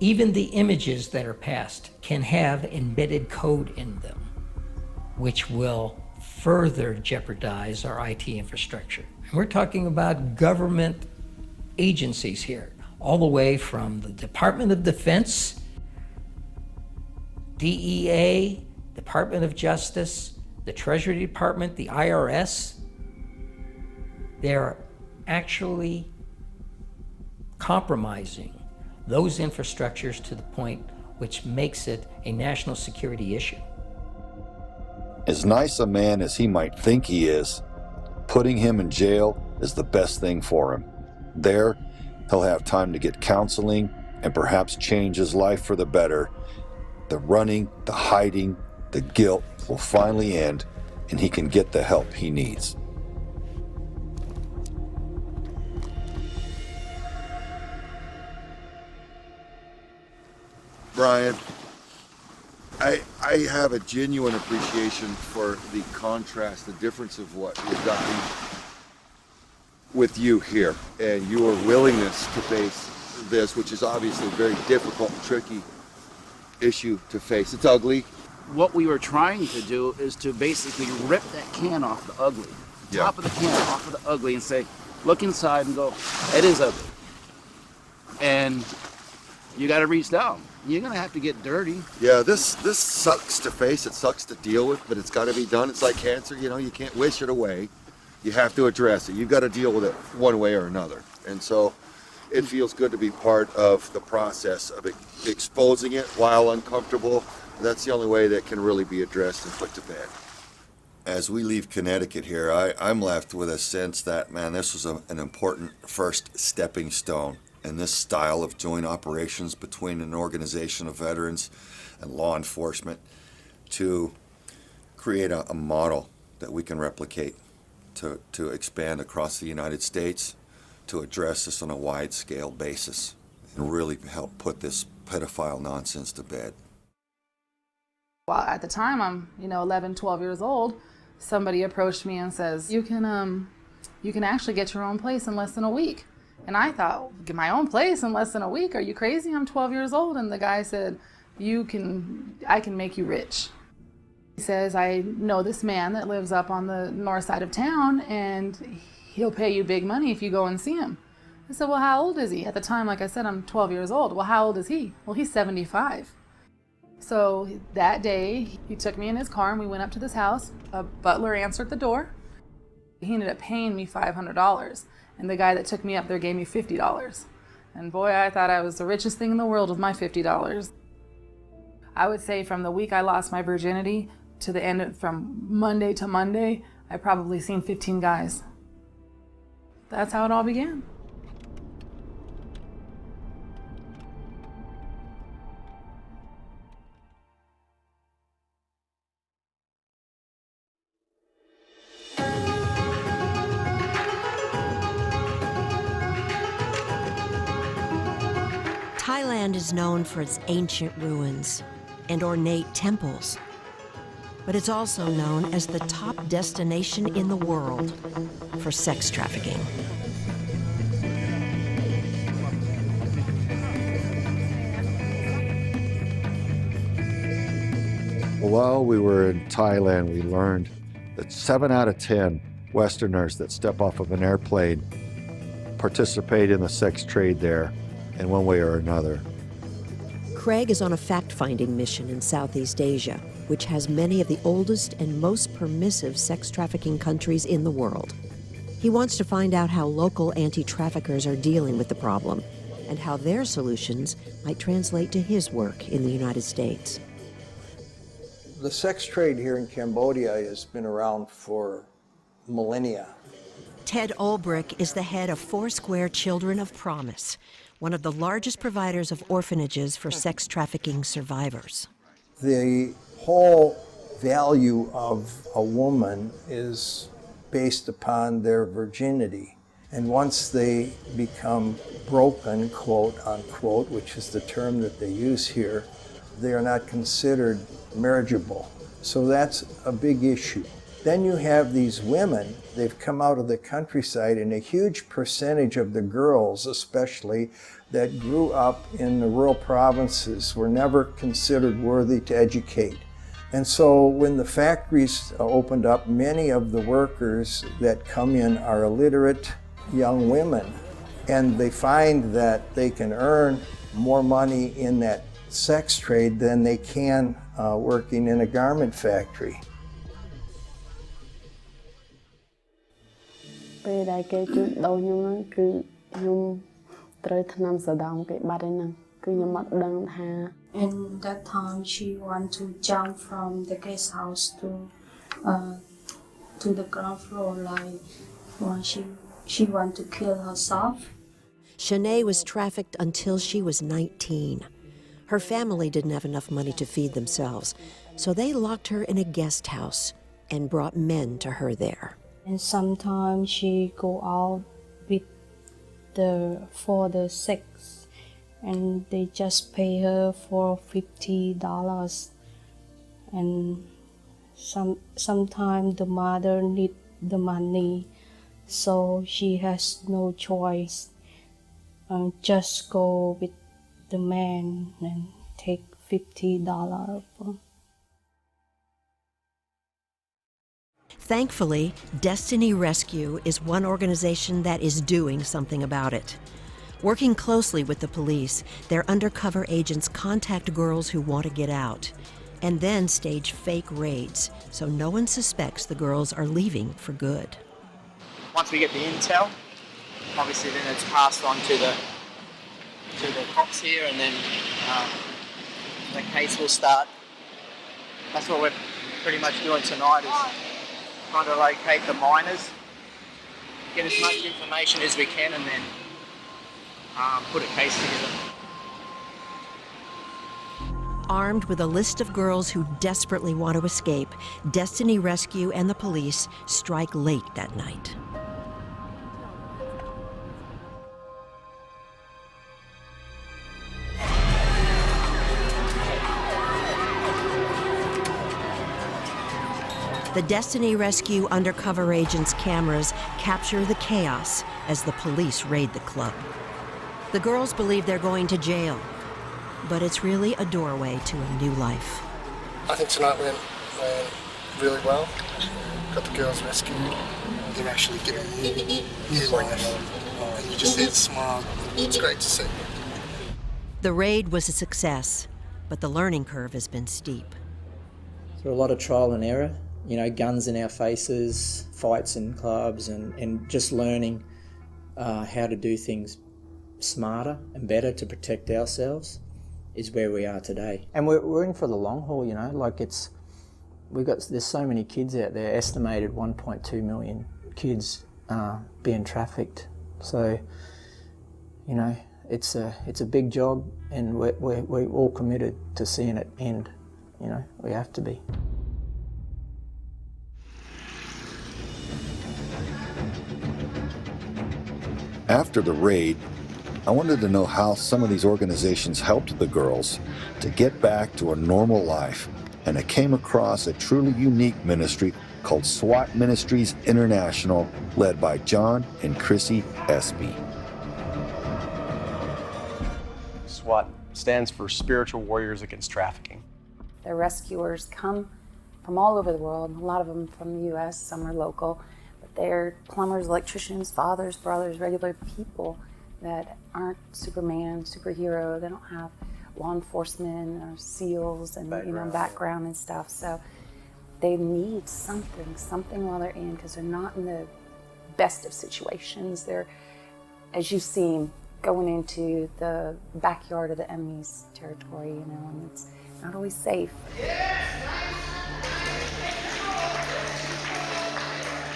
Speaker 2: Even the images that are passed can have embedded code in them, which will further jeopardize our IT infrastructure. And we're talking about government agencies here, all the way from the Department of Defense, DEA, Department of Justice, the Treasury Department, the IRS. They're actually compromising those infrastructures to the point which makes it a national security issue.
Speaker 9: As nice a man as he might think he is, putting him in jail is the best thing for him. There, he'll have time to get counseling and perhaps change his life for the better. The running, the hiding, the guilt will finally end, and he can get the help he needs. Brian, I I have a genuine appreciation for the contrast, the difference of what we've gotten with you here and your willingness to face this, which is obviously a very difficult and tricky issue to face. It's ugly.
Speaker 17: What we were trying to do is to basically rip that can off the ugly, top of the can off of the ugly, and say, look inside and go, it is ugly. And you got to reach down. You're gonna have to get dirty.
Speaker 9: Yeah, this sucks to face. It sucks to deal with, but it's got to be done. It's like cancer. You know, you can't wish it away. You have to address it. You've got to deal with it one way or another. And so it feels good to be part of the process of exposing it while uncomfortable. That's the only way that can really be addressed and put to bed. As we leave Connecticut here, I'm left with a sense that, man, this was an important first stepping stone in this style of joint operations between an organization of veterans and law enforcement to create a model that we can replicate, to expand across the United States, to address this on a wide-scale basis and really help put this pedophile nonsense to bed.
Speaker 8: Well, at the time, I'm 11, 12 years old. Somebody approached me and says, you can actually get your own place in less than a week. And I thought, get my own place in less than a week? Are you crazy? I'm 12 years old. And the guy said, I can make you rich. He says, I know this man that lives up on the north side of town, and he'll pay you big money if you go and see him. I said, well, how old is he? At the time, like I said, I'm 12 years old. Well, how old is he? Well, he's 75. So that day, he took me in his car and we went up to this house. A butler answered the door. He ended up paying me $500. And the guy that took me up there gave me $50. And boy, I thought I was the richest thing in the world with my $50. I would say from the week I lost my virginity to the end, from Monday to Monday, I probably seen 15 guys. That's how it all began.
Speaker 1: Thailand is known for its ancient ruins and ornate temples, but it's also known as the top destination in the world for sex trafficking.
Speaker 9: While we were in Thailand, we learned that 7 out of 10 Westerners that step off of an airplane participate in the sex trade there in one way or another.
Speaker 1: Craig is on a fact-finding mission in Southeast Asia, which has many of the oldest and most permissive sex trafficking countries in the world. He wants to find out how local anti-traffickers are dealing with the problem and how their solutions might translate to his work in the United States.
Speaker 15: The sex trade here in Cambodia has been around for millennia.
Speaker 1: Ted Olbrich is the head of Foursquare Children of Promise, one of the largest providers of orphanages for sex trafficking survivors.
Speaker 15: The whole value of a woman is based upon their virginity. And once they become broken, quote unquote, which is the term that they use here, they are not considered marriageable. So that's a big issue. Then you have these women, they've come out of the countryside, and a huge percentage of the girls, especially, that grew up in the rural provinces were never considered worthy to educate. And so when the factories opened up, many of the workers that come in are illiterate young women, and they find that they can earn more money in that sex trade than they can working in a garment factory.
Speaker 18: ពេលដែលគេជួញដូរខ្ញុំហ្នឹងគឺខ្ញុំត្រូវថ្នាំសដោមគេបាត់ហើយហ្នឹងគឺខ្ញុំអត់ដឹងថា
Speaker 19: And that time she want to jump from the guest house to the ground floor, like when she want to kill herself.
Speaker 1: Shanae was trafficked until she was 19. Her family didn't have enough money to feed themselves, so they locked her in a guest house and brought men to her there.
Speaker 19: And sometimes she go out with for the sex, and they just pay her for $50, and sometimes the mother need the money, so she has no choice. Just go with the man and take $50.
Speaker 1: Thankfully, Destiny Rescue is one organization that is doing something about it. Working closely with the police, their undercover agents contact girls who want to get out, and then stage fake raids so no one suspects the girls are leaving for good.
Speaker 16: Once we get the intel, obviously then it's passed on to the cops here, and then the case will start. That's what we're pretty much doing tonight, is trying to locate the miners, get as much information as we can, and then put a case together.
Speaker 1: Armed with a list of girls who desperately want to escape, Destiny Rescue and the police strike late that night. The Destiny Rescue undercover agents' cameras capture the chaos as the police raid the club. The girls believe they're going to jail, but it's really a doorway to a new life.
Speaker 10: I think tonight went really well. Got the girls rescued. They're actually getting new life. And you just see the smile. It's great to see.
Speaker 1: The raid was a success, but the learning curve has been steep.
Speaker 20: So a lot of trial and error, you know, guns in our faces, fights in clubs, and just learning how to do things smarter and better to protect ourselves is where we are today. And we're in for the long haul, you know, like there's so many kids out there, estimated 1.2 million kids being trafficked. So, you know, it's a big job, and we're all committed to seeing it end, you know, we have to be.
Speaker 9: After the raid, I wanted to know how some of these organizations helped the girls to get back to a normal life, and I came across a truly unique ministry called SWAT Ministries International, led by John and Chrissy Espy.
Speaker 21: SWAT stands for Spiritual Warriors Against Trafficking.
Speaker 22: The rescuers come from all over the world, a lot of them from the US, some are local, but they're plumbers, electricians, fathers, brothers, regular people that aren't Superman, superhero. They don't have law enforcement or SEALs and background and stuff. So they need something while they're in, because they're not in the best of situations. They're, as you've seen, going into the backyard of the enemy's territory, you know, and it's not always safe.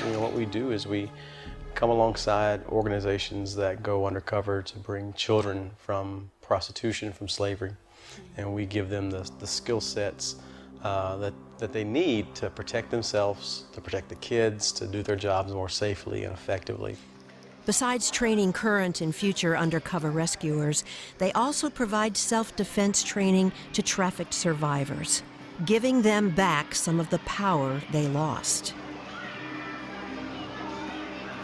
Speaker 21: You know, what we do is we come alongside organizations that go undercover to bring children from prostitution, from slavery, and we give them the skill sets that they need to protect themselves, to protect the kids, to do their jobs more safely and effectively.
Speaker 1: Besides training current and future undercover rescuers, they also provide self-defense training to trafficked survivors, giving them back some of the power they lost.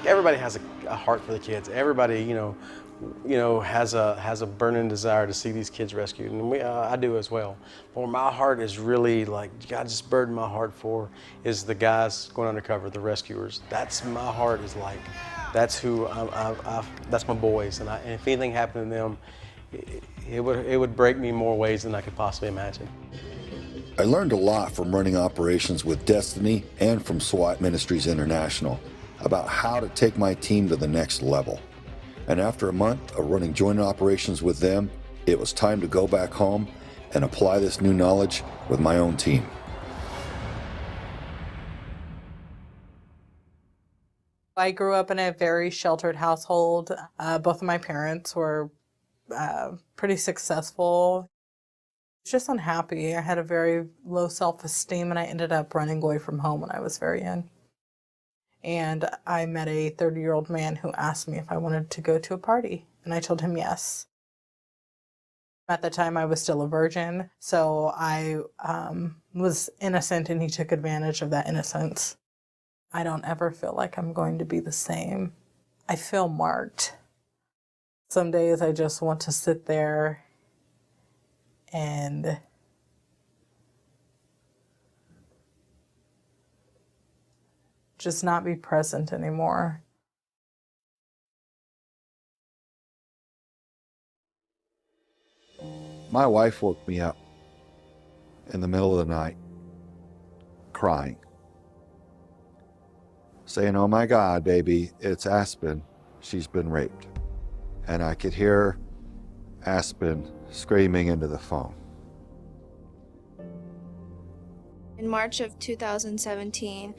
Speaker 21: Everybody has a heart for the kids. Everybody, you know, has a burning desire to see these kids rescued, and I do as well. But what my heart is really like, God just burdened my heart for, is the guys going undercover, the rescuers. That's my heart is like, that's who that's my boys, and if anything happened to them, it would break me more ways than I could possibly imagine.
Speaker 9: I learned a lot from running operations with Destiny and from SWAT Ministries International about how to take my team to the next level. And after a month of running joint operations with them, it was time to go back home and apply this new knowledge with my own team.
Speaker 25: I grew up in a very sheltered household. Both of my parents were pretty successful. I was just unhappy. I had a very low self-esteem, and I ended up running away from home when I was very young. And I met a 30-year-old man who asked me if I wanted to go to a party, and I told him yes. At the time, I was still a virgin, so I was innocent, and he took advantage of that innocence. I don't ever feel like I'm going to be the same. I feel marked. Some days I just want to sit there and just not be present anymore.
Speaker 9: My wife woke me up in the middle of the night, crying, saying, "Oh my God, baby, it's Aspen. She's been raped." And I could hear Aspen screaming into the phone.
Speaker 3: In March of 2017,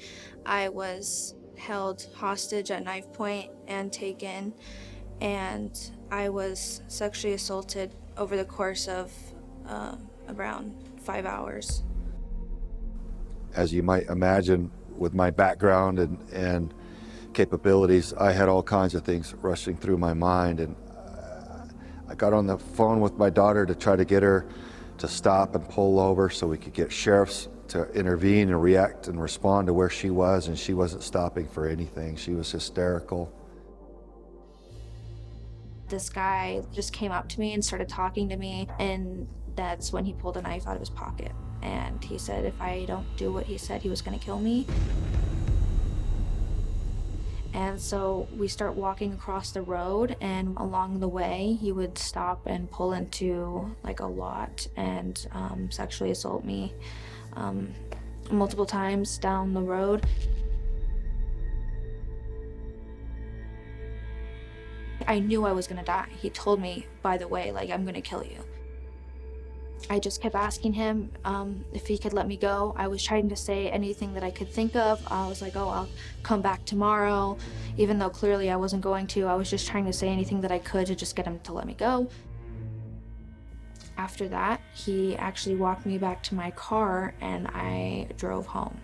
Speaker 3: I was held hostage at knife point and taken, and I was sexually assaulted over the course of around 5 hours.
Speaker 9: As you might imagine, with my background and capabilities, I had all kinds of things rushing through my mind, and I got on the phone with my daughter to try to get her to stop and pull over so we could get sheriffs to intervene and react and respond to where she was, and she wasn't stopping for anything. She was hysterical.
Speaker 3: This guy just came up to me and started talking to me, and that's when he pulled a knife out of his pocket. And he said if I don't do what he said, he was gonna kill me. And so we start walking across the road, and along the way, he would stop and pull into like a lot and sexually assault me multiple times down the road. I knew I was gonna die. He told me, by the way, like, I'm gonna kill you. I just kept asking him if he could let me go. I was trying to say anything that I could think of. I was like, oh, I'll come back tomorrow. Even though clearly I wasn't going to, I was just trying to say anything that I could to just get him to let me go. After that, he actually walked me back to my car, and I drove home.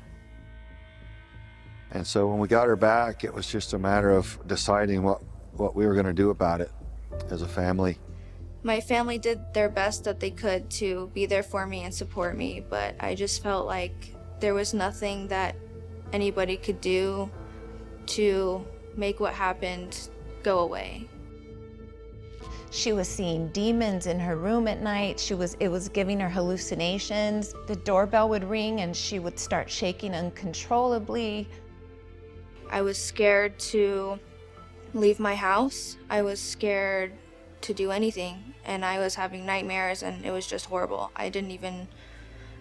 Speaker 9: And so when we got her back, it was just a matter of deciding what we were going to do about it as a family.
Speaker 3: My family did their best that they could to be there for me and support me, but I just felt like there was nothing that anybody could do to make what happened go away.
Speaker 5: She was seeing demons in her room at night. It was giving her hallucinations. The doorbell would ring and she would start shaking uncontrollably.
Speaker 3: I was scared to leave my house. I was scared to do anything, and I was having nightmares, and it was just horrible. I didn't even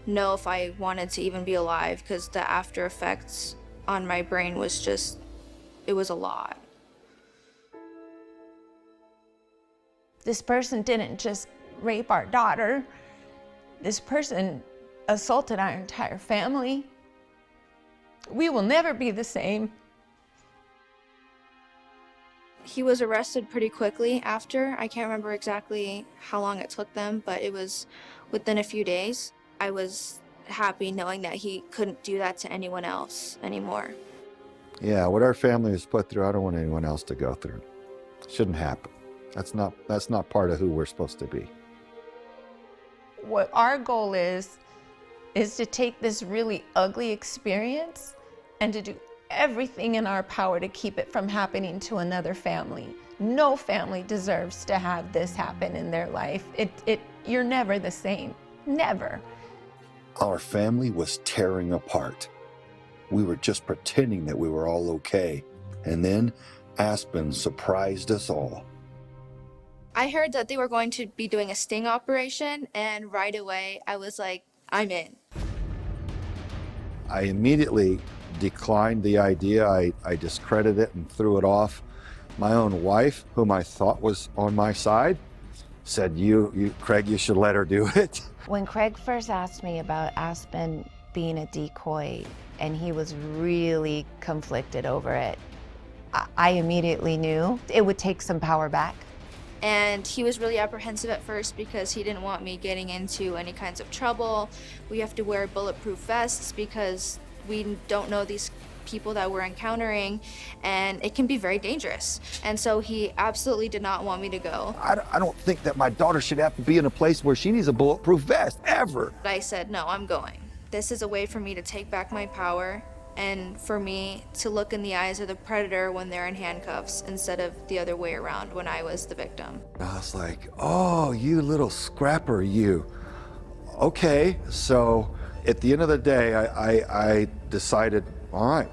Speaker 3: know if I wanted to even be alive, because the after effects on my brain was just, it was a lot.
Speaker 5: This person didn't just rape our daughter. This person assaulted our entire family. We will never be the same.
Speaker 3: He was arrested pretty quickly after. I can't remember exactly how long it took them, but it was within a few days. I was happy knowing that he couldn't do that to anyone else anymore.
Speaker 9: Yeah, what our family has put through, I don't want anyone else to go through. Shouldn't happen. That's not part of who we're supposed to be.
Speaker 5: What our goal is to take this really ugly experience and to do everything in our power to keep it from happening to another family. No family deserves to have this happen in their life. You're never the same, never.
Speaker 9: Our family was tearing apart. We were just pretending that we were all okay. And then Aspen surprised us all.
Speaker 3: I heard that they were going to be doing a sting operation, and right away I was like, I'm in.
Speaker 9: I immediately declined the idea. I discredited it and threw it off. My own wife, whom I thought was on my side, said, Craig, you should let her do it.
Speaker 5: When Craig first asked me about Aspen being a decoy, and he was really conflicted over it, I immediately knew it would take some power back.
Speaker 3: And he was really apprehensive at first because he didn't want me getting into any kinds of trouble. We have to wear bulletproof vests because we don't know these people that we're encountering, and it can be very dangerous. And so he absolutely did not want me to go.
Speaker 9: I don't think that my daughter should have to be in a place where she needs a bulletproof vest, ever.
Speaker 3: I said, no, I'm going. This is a way for me to take back my power and for me to look in the eyes of the predator when they're in handcuffs instead of the other way around when I was the victim.
Speaker 9: I was like, oh, you little scrapper, you. Okay, so at the end of the day, I decided, all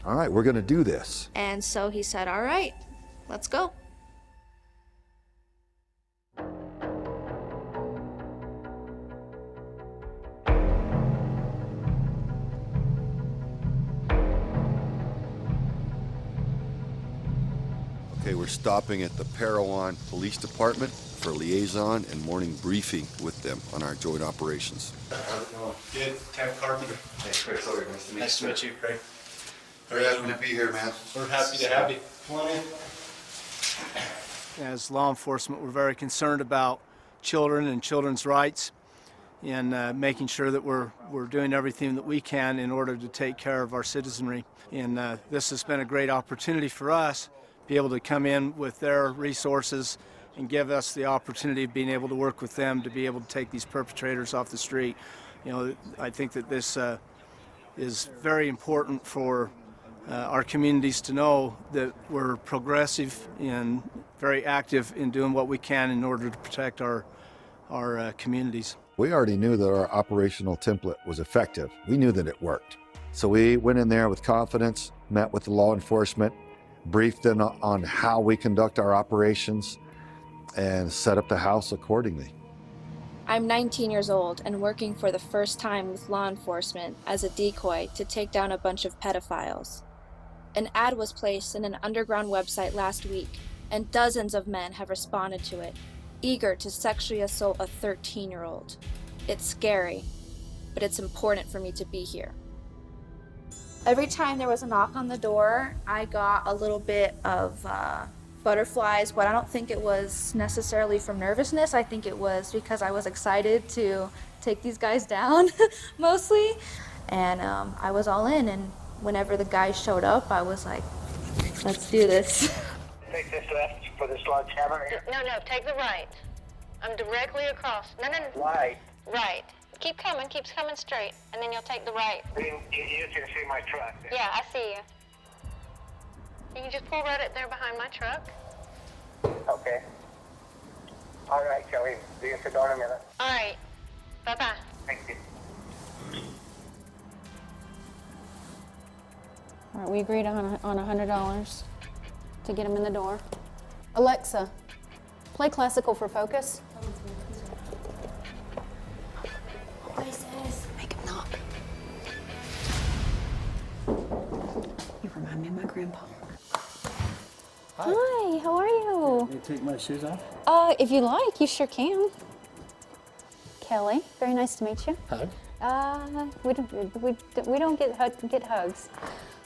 Speaker 9: right, we're gonna do this.
Speaker 3: And so he said, all right, let's go.
Speaker 9: Okay, we're stopping at the Parowan Police Department for liaison and morning briefing with them on our joint operations.
Speaker 24: How's it going? Good. Tam Carpenter. Hey, Chris. Sorry, nice to meet you.
Speaker 21: Craig.
Speaker 24: Very happy to be here, man.
Speaker 21: We're happy to have you.
Speaker 24: Come on in.
Speaker 4: As law enforcement, we're very concerned about children and children's rights and making sure that we're doing everything that we can in order to take care of our citizenry. And this has been a great opportunity for us to be able to come in with their resources and give us the opportunity of being able to work with them to be able to take these perpetrators off the street. You know, I think that this is very important for our communities to know that we're progressive and very active in doing what we can in order to protect our communities.
Speaker 9: We already knew that our operational template was effective. We knew that it worked. So we went in there with confidence, met with the law enforcement, briefed them on how we conduct our operations, and set up the house accordingly.
Speaker 3: I'm 19 years old and working for the first time with law enforcement as a decoy to take down a bunch of pedophiles. An ad was placed in an underground website last week, and dozens of men have responded to it, eager to sexually assault a 13-year-old. It's scary, but it's important for me to be here. Every time there was a knock on the door, I got a little bit of butterflies, but I don't think it was necessarily from nervousness. I think it was because I was excited to take these guys down, mostly. And I was all in, and whenever the guys showed up, I was like, let's do this.
Speaker 6: Take this left for this large hammer here.
Speaker 7: No, take the right. I'm directly across. No.
Speaker 6: Right.
Speaker 7: Right. Keep coming straight, and then you'll take the right.
Speaker 6: You can see my truck there.
Speaker 7: Yeah, I see you. You can just pull right up there behind my truck.
Speaker 6: Okay. All right, Kelly. See you at the door in a minute.
Speaker 7: All right. Bye-bye.
Speaker 6: Thank you.
Speaker 22: All right, we agreed on $100 to get him in the door. Alexa, play classical for focus. Make him knock. You remind me of my grandpa. Hi, how are you?
Speaker 12: Can you take my shoes off?
Speaker 22: If you like, you sure can. Kelly, very nice to meet you.
Speaker 12: Hug?
Speaker 22: We don't get hugs.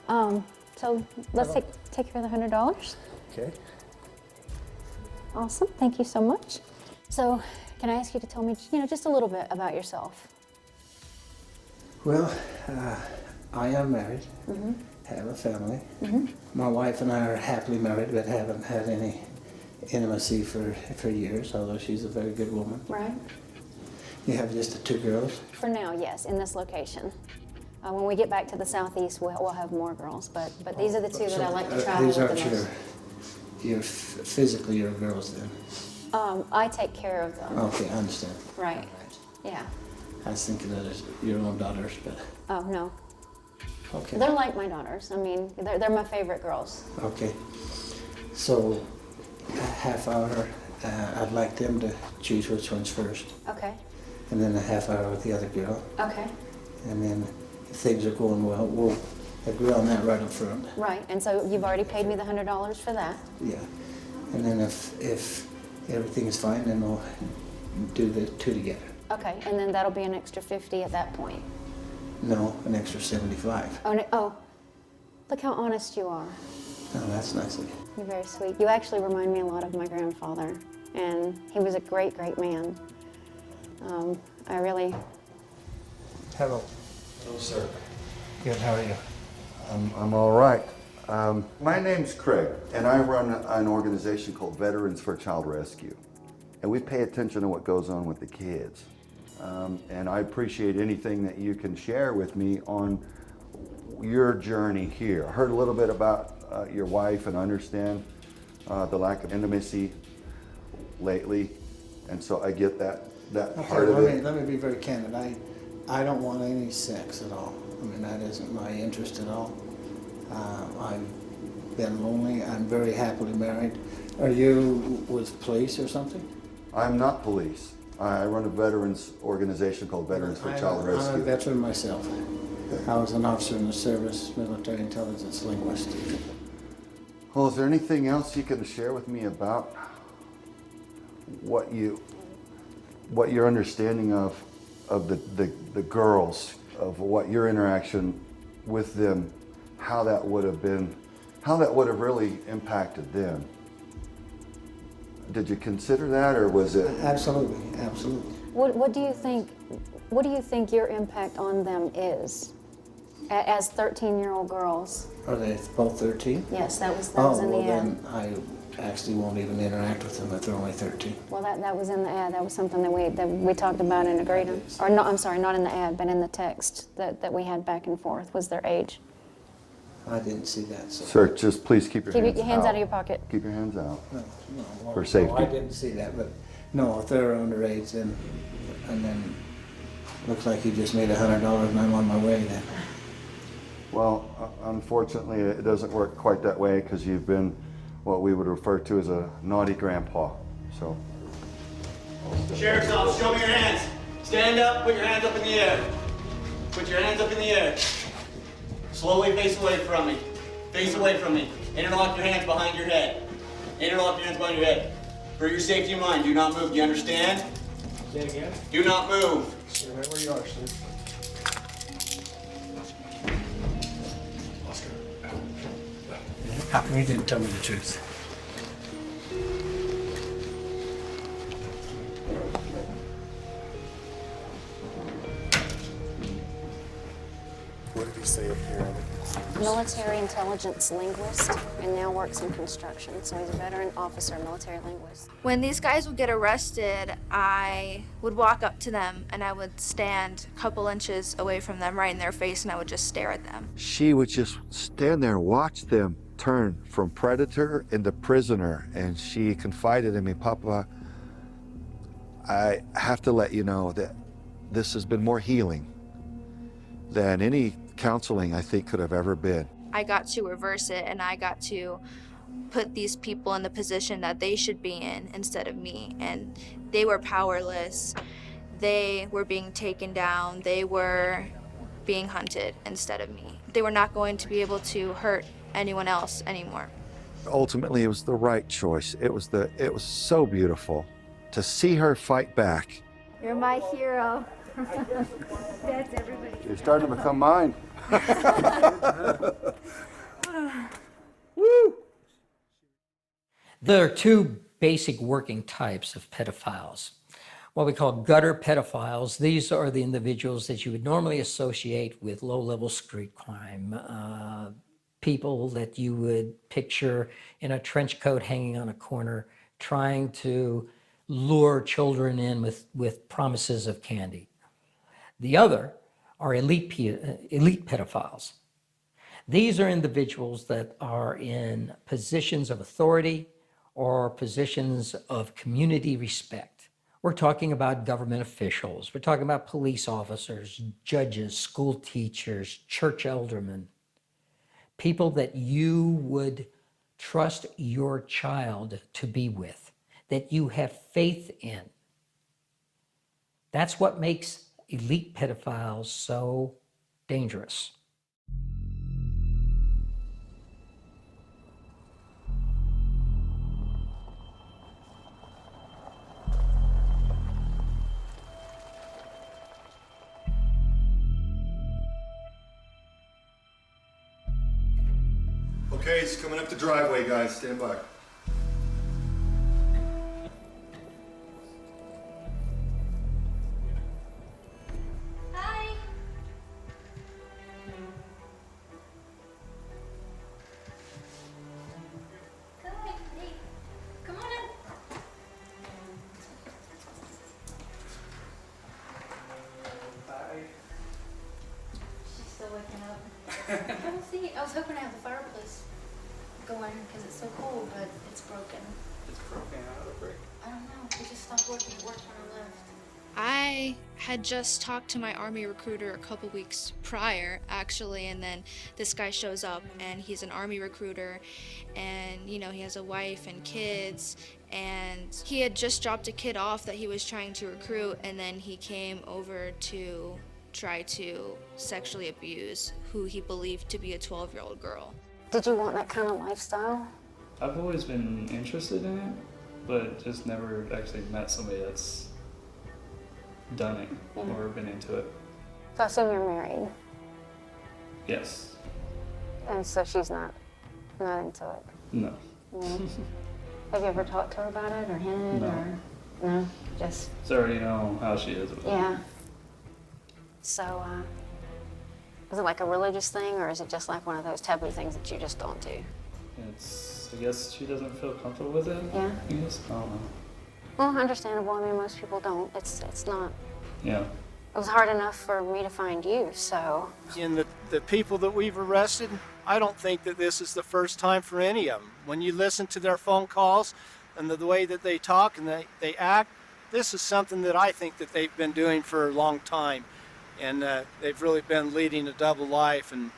Speaker 22: So let's take care of the $100.
Speaker 12: Okay.
Speaker 22: Awesome, thank you so much. So, can I ask you to tell me, just a little bit about yourself?
Speaker 12: Well, I am married, have a family. My wife and I are happily married, but haven't had any intimacy for years, although she's a very good woman.
Speaker 22: Right.
Speaker 12: You have just the two girls?
Speaker 22: For now, yes, in this location. When we get back to the southeast, we'll have more girls, but these are the two that I like to travel with the most.
Speaker 12: These aren't physically your girls then?
Speaker 22: I take care of them.
Speaker 12: Okay, I understand.
Speaker 22: Right, yeah.
Speaker 12: I was thinking that as your own daughters, but...
Speaker 22: Oh, no.
Speaker 12: Okay.
Speaker 22: They're like my daughters. I mean, they're my favorite girls.
Speaker 12: Okay. So, a half hour, I'd like them to choose which one's first.
Speaker 22: Okay.
Speaker 12: And then a half hour with the other girl.
Speaker 22: Okay.
Speaker 12: And then if things are going well, we'll agree on that right up front.
Speaker 22: Right, and so you've already paid me the $100 for that?
Speaker 12: Yeah. And then if everything's fine, then we'll do the two together.
Speaker 22: Okay, and then that'll be an extra $50 at that point?
Speaker 12: No, an extra $75.
Speaker 22: Oh, look how honest you are.
Speaker 12: Oh, that's nice of you.
Speaker 22: You're very sweet. You actually remind me a lot of my grandfather, and he was a great, great man. I really...
Speaker 12: Hello.
Speaker 21: Hello, sir.
Speaker 12: Good, how are you?
Speaker 9: I'm all right. My name's Craig, and I run an organization called Veterans for Child Rescue. And we pay attention to what goes on with the kids. And I appreciate anything that you can share with me on your journey here. I heard a little bit about your wife and understand the lack of intimacy lately. And so I get that part of it.
Speaker 12: Let me be very candid. I don't want any sex at all. I mean, that isn't my interest at all. I've been lonely. I'm very happily married. Are you with police or something?
Speaker 9: I'm not police. I run a veterans organization called Veterans for Child Rescue.
Speaker 12: I'm a veteran myself. I was an officer in the service, military intelligence linguist.
Speaker 9: Well, is there anything else you can share with me about what your understanding of the girls, of what your interaction with them, how that would have really impacted them? Did you consider that, or was it?
Speaker 12: Absolutely, absolutely.
Speaker 2: What do you think your impact on them is, as 13-year-old girls?
Speaker 12: Are they both 13?
Speaker 2: Yes, that was in the ad.
Speaker 12: Then I actually won't even interact with them if they're only 13.
Speaker 2: Well, that was in the ad. That was something that we talked about and agreed on. Or no, I'm sorry, not in the ad, but in the text that we had back and forth was their age.
Speaker 12: I didn't see that. So.
Speaker 9: Sir, just please keep your hands
Speaker 2: out of your pocket.
Speaker 9: Keep your hands out.
Speaker 12: No,
Speaker 9: for safety.
Speaker 12: No, I didn't see that, but no, if they're underage, then looks like you just made $100 and I'm on my way then.
Speaker 9: Well, unfortunately, it doesn't work quite that way because you've been what we would refer to as a naughty grandpa. So.
Speaker 16: Sheriff's office, show me your hands. Stand up, put your hands up in the air. Put your hands up in the air. Slowly face away from me. Face away from me. Interlock your hands behind your head. Interlock your hands behind your head. For your safety of mind, do not move. Do you understand?
Speaker 12: Say again?
Speaker 16: Do not move.
Speaker 12: Stay right where you are, sir.
Speaker 16: Oscar.
Speaker 12: How come you didn't tell me the truth?
Speaker 10: What did he say up here?
Speaker 2: Military intelligence linguist, and now works in construction. So he's a veteran officer, military linguist.
Speaker 3: When these guys would get arrested, I would walk up to them and I would stand a couple inches away from them, right in their face, and I would just stare at them.
Speaker 9: She would just stand there and watch them turn from predator into prisoner, and she confided in me, Papa, I have to let you know that this has been more healing than any counseling I think could have ever been.
Speaker 3: I got to reverse it, and I got to put these people in the position that they should be in instead of me. And they were powerless. They were being taken down. They were being hunted instead of me. They were not going to be able to hurt anyone else anymore.
Speaker 9: Ultimately, it was the right choice. It was so beautiful to see her fight back.
Speaker 3: You're my hero. That's everybody.
Speaker 9: You're starting to become mine.
Speaker 11: Woo! There are two basic working types of pedophiles. What we call gutter pedophiles. These are the individuals that you would normally associate with low-level street crime. People that you would picture in a trench coat hanging on a corner trying to lure children in with promises of candy. The other are elite pedophiles. These are individuals that are in positions of authority or positions of community respect. We're talking about government officials. We're talking about police officers, judges, school teachers, church aldermen, people that you would trust your child to be with, that you have faith in. That's what makes elite pedophiles so dangerous.
Speaker 9: Okay, it's coming up the driveway, guys. Stand by.
Speaker 3: I was hoping to have the fireplace going because it's so cold, but it's broken.
Speaker 8: It's broken. How did it break?
Speaker 3: I don't know. It just stopped working. It worked when I left. I had just talked to my Army recruiter a couple weeks prior, actually, and then this guy shows up, and he's an Army recruiter, and, you know, he has a wife and kids, and he had just dropped a kid off that he was trying to recruit, and then he came over to try to sexually abuse who he believed to be a 12-year-old girl.
Speaker 2: Did you want that kind of lifestyle?
Speaker 8: I've always been interested in it, but just never actually met somebody that's done it or been into it.
Speaker 2: So I assume you're married,
Speaker 8: Yes.
Speaker 2: and so she's not into it.
Speaker 8: No.
Speaker 2: No. Have you ever talked to her about it or hinted
Speaker 8: No.
Speaker 2: or no? Just
Speaker 8: So I already know how she is. With it.
Speaker 2: yeah. So is it like a religious thing or is it just like one of those taboo things that you just don't do?
Speaker 8: I guess she doesn't feel comfortable with it.
Speaker 2: Yeah.
Speaker 8: I guess. I don't know.
Speaker 2: Well, understandable. I mean, most people don't. It's not.
Speaker 8: Yeah.
Speaker 2: It was hard enough for me to find you, so.
Speaker 4: In the people that we've arrested, I don't think that this is the first time for any of them. When you listen to their phone calls and the way that they talk and they act, this is something that I think that they've been doing for a long time. And they've really been leading a double life, and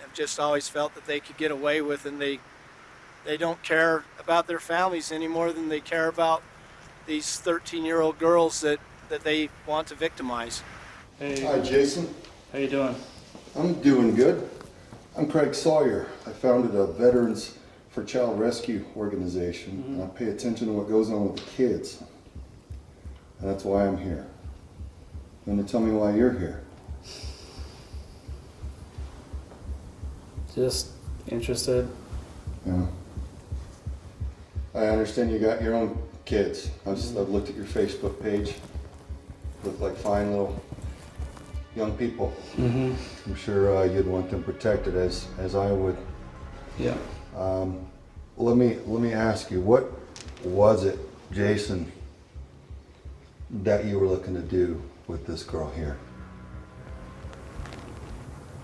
Speaker 4: I've just always felt that they could get away with it, and they don't care about their families any more than they care about these 13-year-old girls that they want to victimize.
Speaker 8: Hey.
Speaker 24: Hi, Jason.
Speaker 8: How you doing?
Speaker 24: I'm doing good. I'm Craig Sawyer. I founded a Veterans for Child Rescue organization, and I pay attention to what goes on with the kids. And that's why I'm here. You want to tell me why you're here?
Speaker 8: Just interested.
Speaker 24: Yeah. I understand you got your own kids. I've looked at your Facebook page. Look like fine little young people.
Speaker 8: Mm-hmm.
Speaker 24: I'm sure you'd want them protected as I would.
Speaker 8: Yeah.
Speaker 24: Let me ask you, what was it, Jason, that you were looking to do with this girl here?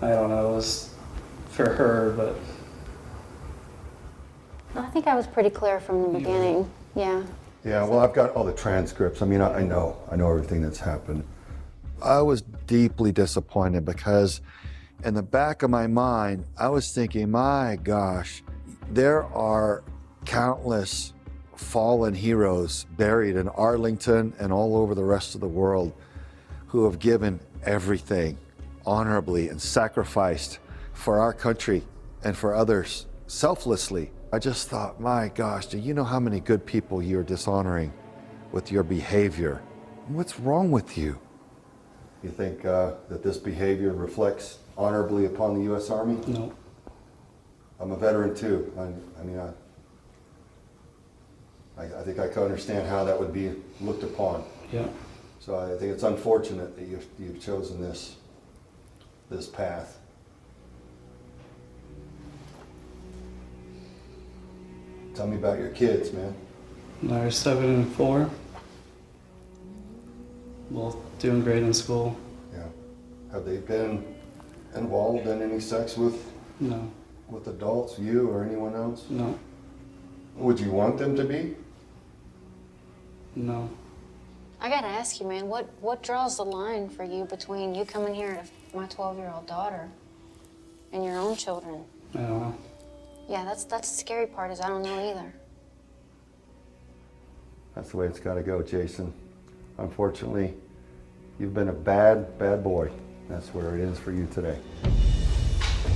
Speaker 8: I don't know. It was for her, but
Speaker 2: I think I was pretty clear from the beginning. Yeah.
Speaker 24: Yeah, well, I've got all the transcripts. I mean, I know everything that's happened. I was deeply disappointed because in the back of my mind, I was thinking, my gosh, there are countless fallen heroes buried in Arlington and all over the rest of the world who have given everything honorably and sacrificed for our country and for others selflessly. I just thought, my gosh, do you know how many good people you're dishonoring with your behavior? What's wrong with you? You think that this behavior reflects honorably upon the U.S. Army?
Speaker 8: No.
Speaker 24: I'm a veteran too. I think I can understand how that would be looked upon.
Speaker 8: Yeah.
Speaker 24: So I think it's unfortunate that you've chosen this path. Tell me about your kids, man.
Speaker 8: They're 7 and 4. Both doing great in school.
Speaker 24: Yeah. Have they been involved in any sex with adults, you or anyone else?
Speaker 8: No.
Speaker 24: Would you want them to be?
Speaker 8: No.
Speaker 2: I gotta ask you, man, what draws the line for you between you coming here to my 12-year-old daughter and your own children?
Speaker 8: I don't know.
Speaker 2: Yeah, that's the scary part is I don't know either.
Speaker 24: That's the way it's got to go, Jason. Unfortunately, you've been a bad, bad boy. That's where it is for you today.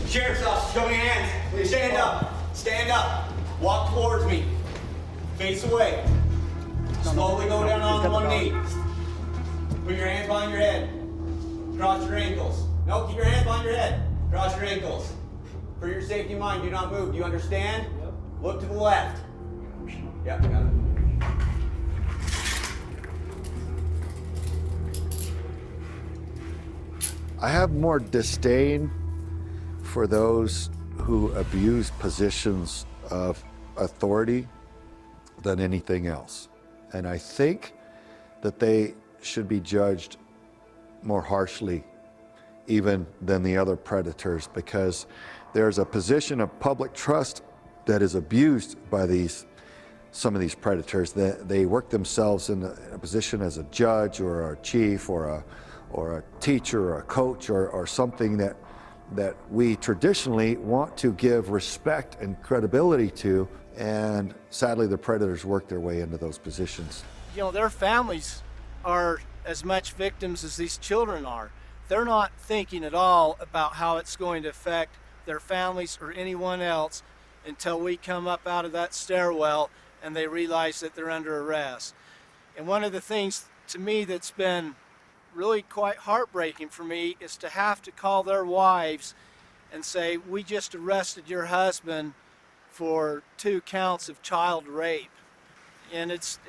Speaker 13: Sheriff's officer, show me your hands. Please stand up. Stand up. Walk towards me. Face away. Slowly go down on one knee. Put your hands behind your head. Cross your ankles. No, keep your hands behind your head. Cross your ankles. For your safety of mind, do not move. Do you understand? Yep. Look to the left. Yep, got it.
Speaker 24: I have more disdain for those who abuse positions of authority than anything else. And I think that they should be judged more harshly
Speaker 9: even than the other predators, because there's a position of public trust that is abused by some of these predators. They work themselves in a position as a judge or a chief or a teacher or a coach or something that we traditionally want to give respect and credibility to, and sadly the predators work their way into those positions.
Speaker 4: You know, their families are as much victims as these children are. They're not thinking at all about how it's going to affect their families or anyone else until we come up out of that stairwell and they realize that they're under arrest. And one of the things to me that's been really quite heartbreaking for me is to have to call their wives and say, we just arrested your husband for 2 counts of child rape. And it's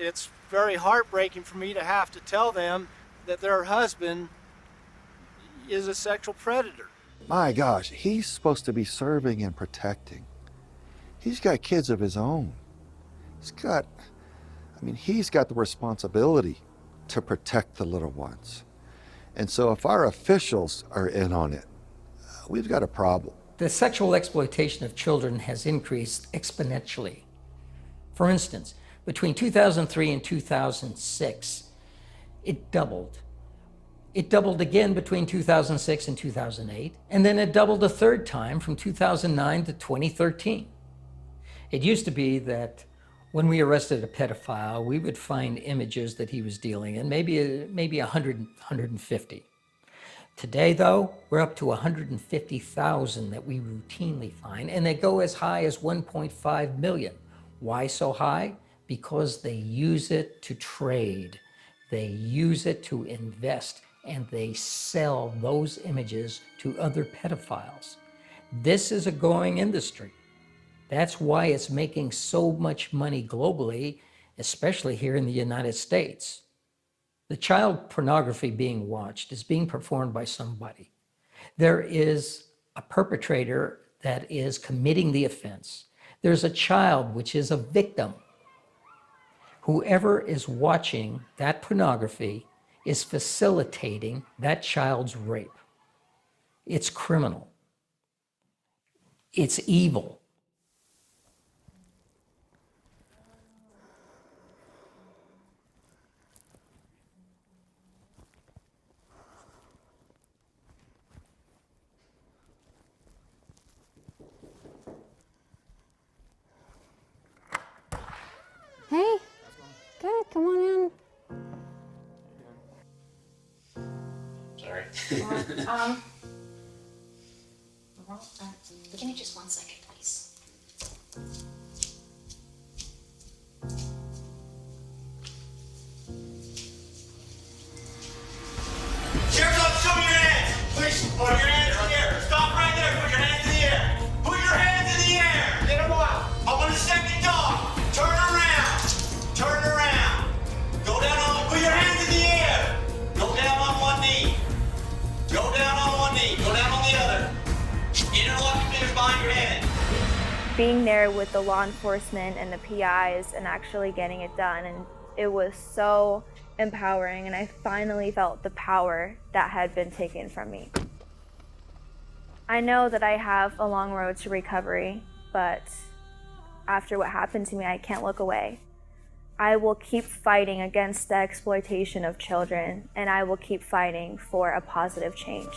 Speaker 4: very heartbreaking for me to have to tell them that their husband is a sexual predator.
Speaker 9: My gosh, he's supposed to be serving and protecting. He's got kids of his own. He's got the responsibility to protect the little ones. And so if our officials are in on it, we've got a problem.
Speaker 11: The sexual exploitation of children has increased exponentially. For instance, between 2003 and 2006, it doubled. It doubled again between 2006 and 2008, and then it doubled a third time from 2009 to 2013. It used to be that when we arrested a pedophile, we would find images that he was dealing in, maybe 100, 150. Today, though, we're up to 150,000 that we routinely find, and they go as high as 1.5 million. Why so high? Because they use it to trade. They use it to invest, and they sell those images to other pedophiles. This is a growing industry. That's why it's making so much money globally, especially here in the United States. The child pornography being watched is being performed by somebody. There is a perpetrator that is committing the offense. There's a child which is a victim. Whoever is watching that pornography is facilitating that child's rape. It's criminal. It's evil.
Speaker 2: Hey, good, come on in.
Speaker 14: Sorry.
Speaker 2: Give me just 1 second, please.
Speaker 13: Sheriff's officer, show me your hands. Please, put your hands in the air. Stop right there. Put your hands in the air. Put your hands in the air. Get them out. I want a second dog. Turn around. Turn around. Go down on. Put your hands in the air. Go down on one knee. Go down on one knee. Go down on the other. Interlock your fingers behind your head.
Speaker 15: Being there with the law enforcement and the PIs and actually getting it done, and it was so empowering, and I finally felt the power that had been taken from me. I know that I have a long road to recovery, but after what happened to me, I can't look away. I will keep fighting against the exploitation of children, and I will keep fighting for a positive change.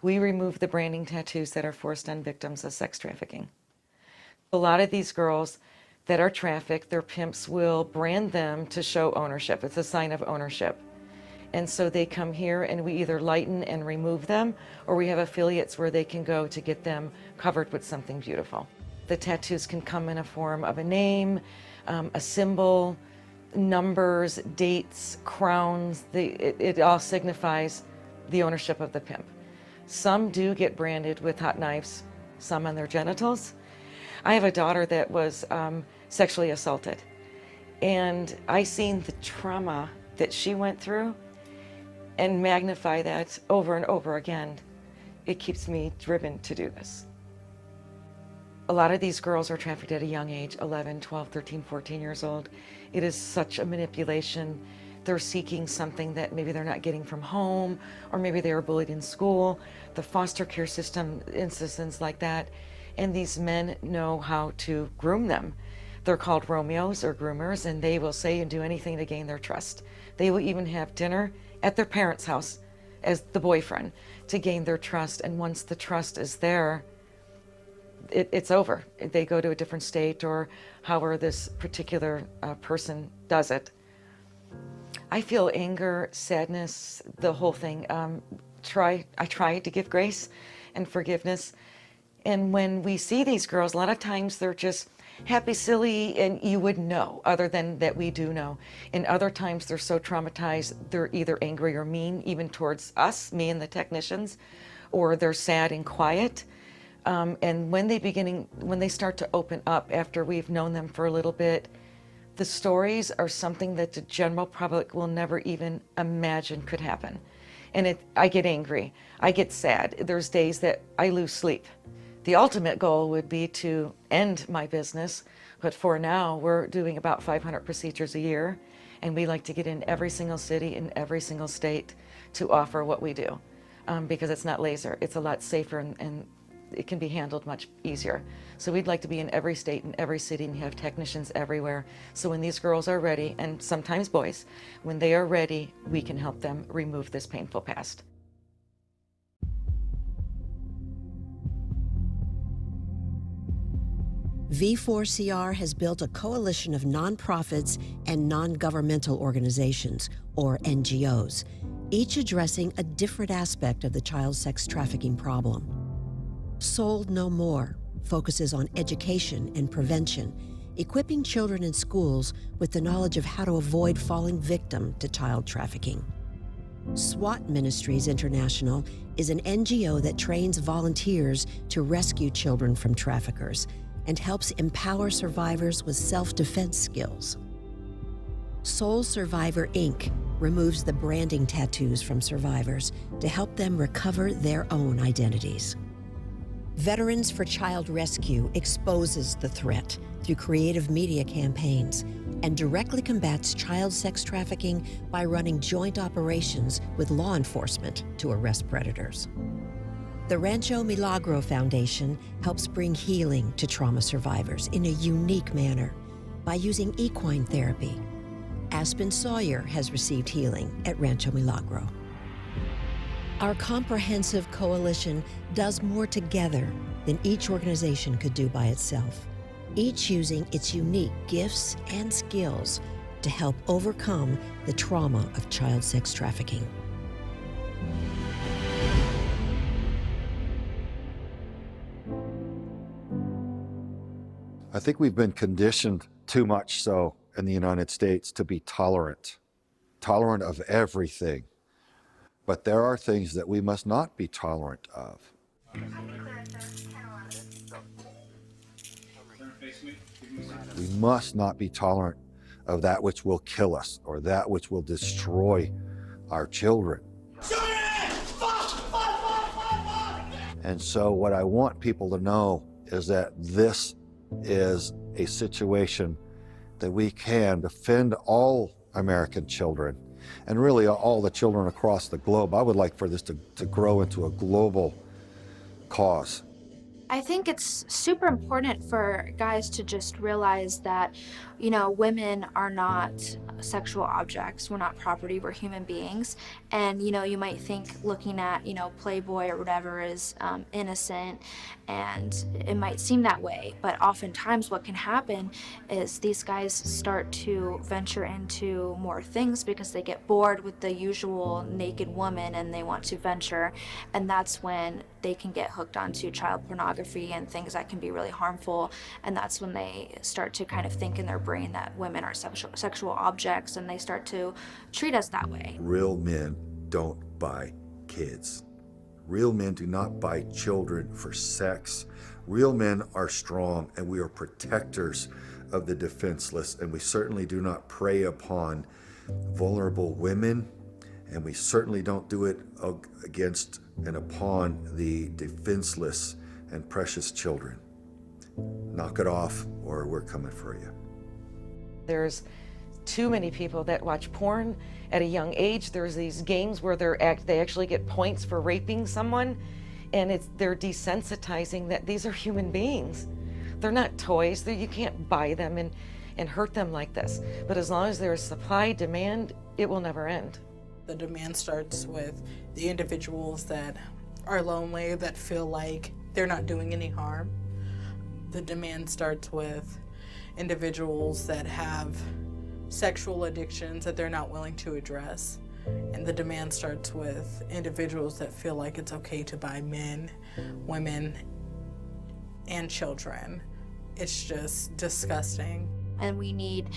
Speaker 17: We remove the branding tattoos that are forced on victims of sex trafficking. A lot of these girls that are trafficked, their pimps will brand them to show ownership. It's a sign of ownership. And so they come here and we either lighten and remove them, or we have affiliates where they can go to get them covered with something beautiful. The tattoos can come in a form of a name, a symbol, numbers, dates, crowns. It all signifies the ownership of the pimp. Some do get branded with hot knives, some on their genitals. I have a daughter that was sexually assaulted, and I seen the trauma that she went through and magnify that over and over again. It keeps me driven to do this. A lot of these girls are trafficked at a young age, 11, 12, 13, 14 years old. It is such a manipulation. They're seeking something that maybe they're not getting from home, or maybe they were bullied in school. The foster care system, instances like that. And these men know how to groom them. They're called Romeos or groomers, and they will say and do anything to gain their trust. They will even have dinner at their parents' house as the boyfriend to gain their trust. And once the trust is there, it's over. They go to a different state, or however this particular person does it. I feel anger, sadness, the whole thing. I try to give grace and forgiveness. And when we see these girls, a lot of times they're just happy, silly, and you wouldn't know, other than that we do know. And other times they're so traumatized, they're either angry or mean, even towards us, me and the technicians, or they're sad and quiet. And when they start to open up after we've known them for a little bit, the stories are something that the general public will never even imagine could happen. And I get angry, I get sad. There's days that I lose sleep. The ultimate goal would be to end my business, but for now, we're doing about 500 procedures a year, and we like to get in every single city in every single state to offer what we do, because it's not laser. It's a lot safer, and it can be handled much easier. So we'd like to be in every state and every city and have technicians everywhere. So when these girls are ready, and sometimes boys, when they are ready, we can help them remove this painful past.
Speaker 1: V4CR has built a coalition of nonprofits and non-governmental organizations, or NGOs, each addressing a different aspect of the child sex trafficking problem. Sold No More focuses on education and prevention, equipping children in schools with the knowledge of how to avoid falling victim to child trafficking. SWAT Ministries International is an NGO that trains volunteers to rescue children from traffickers and helps empower survivors with self-defense skills. Soul Survivor, Inc. removes the branding tattoos from survivors to help them recover their own identities. Veterans for Child Rescue exposes the threat through creative media campaigns and directly combats child sex trafficking by running joint operations with law enforcement to arrest predators. The Rancho Milagro Foundation helps bring healing to trauma survivors in a unique manner by using equine therapy. Aspen Sawyer has received healing at Rancho Milagro. Our comprehensive coalition does more together than each organization could do by itself, each using its unique gifts and skills to help overcome the trauma of child sex trafficking.
Speaker 9: I think we've been conditioned too much so in the United States to be tolerant of everything. But there are things that we must not be tolerant of. We must not be tolerant of that which will kill us or that which will destroy our children. And so what I want people to know is that this is a situation that we can defend all American children and really all the children across the globe. I would like for this to grow into a global cause.
Speaker 3: I think it's super important for guys to just realize that, you know, women are not sexual objects. We're not property, we're human beings. And, you know, you might think looking at, you know, Playboy or whatever is innocent, and it might seem that way. But oftentimes what can happen is these guys start to venture into more things because they get bored with the usual naked woman and they want to venture. And that's when they can get hooked onto child pornography and things that can be really harmful. And that's when they start to kind of think in their brain that women are sexual objects, and they start to treat us that way.
Speaker 9: Real men don't buy kids. Real men do not buy children for sex. Real men are strong, and we are protectors of the defenseless, and we certainly do not prey upon vulnerable women, and we certainly don't do it against and upon the defenseless and precious children. knock it off or we're coming for you.
Speaker 17: There's too many people that watch porn at a young age. There's these games where they actually get points for raping someone, and they're desensitizing that these are human beings. They're not toys. You can't buy them and hurt them like this. But as long as there's supply, demand, it will never end.
Speaker 18: The demand starts with the individuals that are lonely, that feel like they're not doing any harm. The demand starts with individuals that have sexual addictions that they're not willing to address. And the demand starts with individuals that feel like it's okay to buy men, women, and children. It's just disgusting.
Speaker 3: And we need,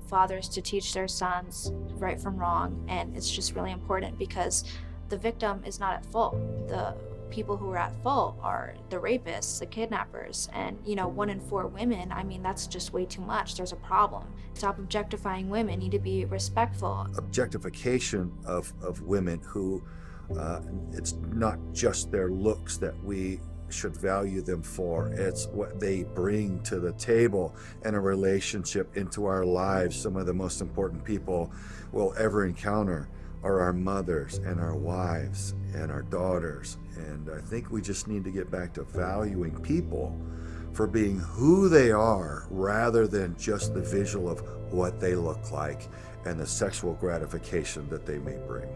Speaker 3: fathers to teach their sons right from wrong. And it's just really important because the victim is not at fault. The people who are at fault are the rapists, the kidnappers, and 1 in 4 women. I mean, that's just way too much. There's a problem. Stop objectifying women. Need to be respectful.
Speaker 9: Objectification of women who, it's not just their looks that we should value them for. It's what they bring to the table in a relationship, into our lives. Some of the most important people we'll ever encounter are our mothers and our wives and our daughters. And I think we just need to get back to valuing people for being who they are rather than just the visual of what they look like and the sexual gratification that they may bring.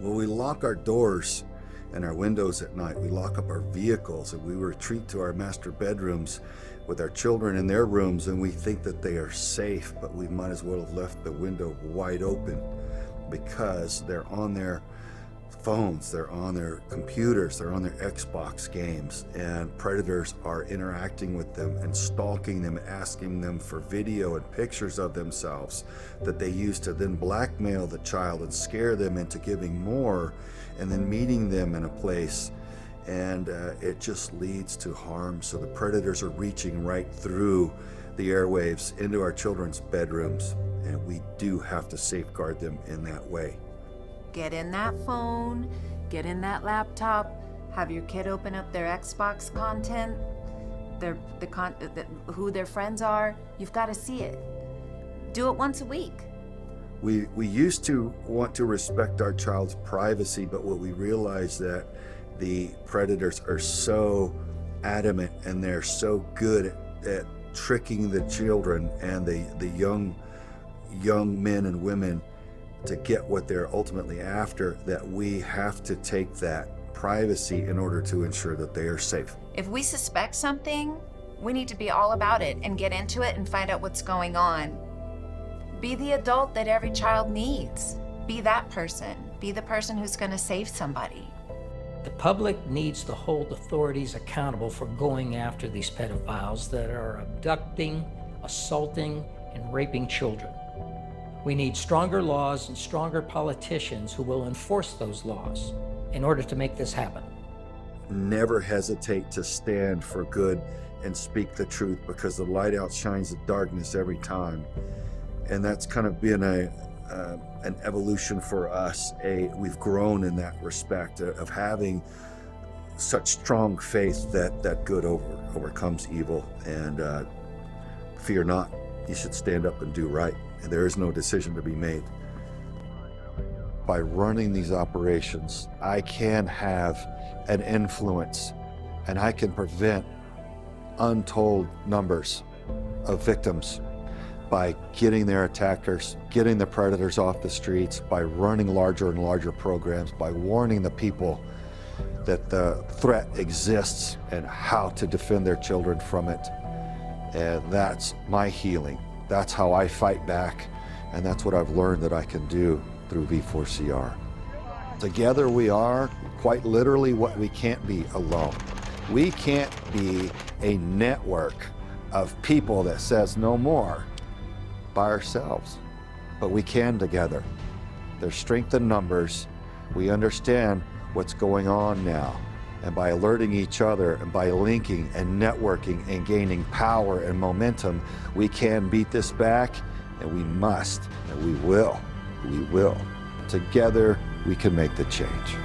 Speaker 9: When we lock our doors and our windows at night, we lock up our vehicles, and we retreat to our master bedrooms with our children in their rooms, and we think that they are safe, but we might as well have left the window wide open because they're on their phones, they're on their computers, they're on their Xbox games, and predators are interacting with them and stalking them, asking them for video and pictures of themselves that they use to then blackmail the child and scare them into giving more, and then meeting them in a place, and it just leads to harm. So the predators are reaching right through the airwaves into our children's bedrooms, and we do have to safeguard them in that way.
Speaker 19: Get in that phone, get in that laptop, have your kid open up their Xbox content, who their friends are. You've got to see it. Do it once a week.
Speaker 9: We used to want to respect our child's privacy, but what we realized that the predators are so adamant and they're so good at tricking the children and the young men and women to get what they're ultimately after, that we have to take that privacy in order to ensure that they are safe.
Speaker 19: If we suspect something, we need to be all about it and get into it and find out what's going on. Be the adult that every child needs. Be that person. Be the person who's going to save somebody.
Speaker 11: The public needs to hold authorities accountable for going after these pedophiles that are abducting, assaulting, and raping children. We need stronger laws and stronger politicians who will enforce those laws in order to make this happen.
Speaker 9: Never hesitate to stand for good and speak the truth, because the light outshines the darkness every time. And that's kind of been an evolution for us. We've grown in that respect of having such strong faith that good overcomes evil. And fear not, you should stand up and do right. And there is no decision to be made. By running these operations, I can have an influence, and I can prevent untold numbers of victims by getting their attackers, getting the predators off the streets, by running larger and larger programs, by warning the people that the threat exists and how to defend their children from it. And that's my healing. That's how I fight back, and that's what I've learned that I can do through V4CR. Together we are quite literally what we can't be alone. We can't be a network of people that says no more by ourselves, but we can together. There's strength in numbers. We understand what's going on now, and by alerting each other and by linking and networking and gaining power and momentum, we can beat this back, and we must, and we will. Together we can make the change.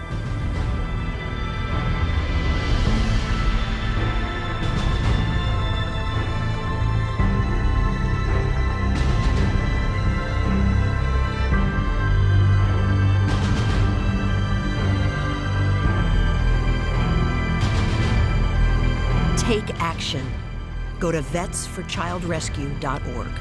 Speaker 1: Take action. Go to vetsforchildrescue.org.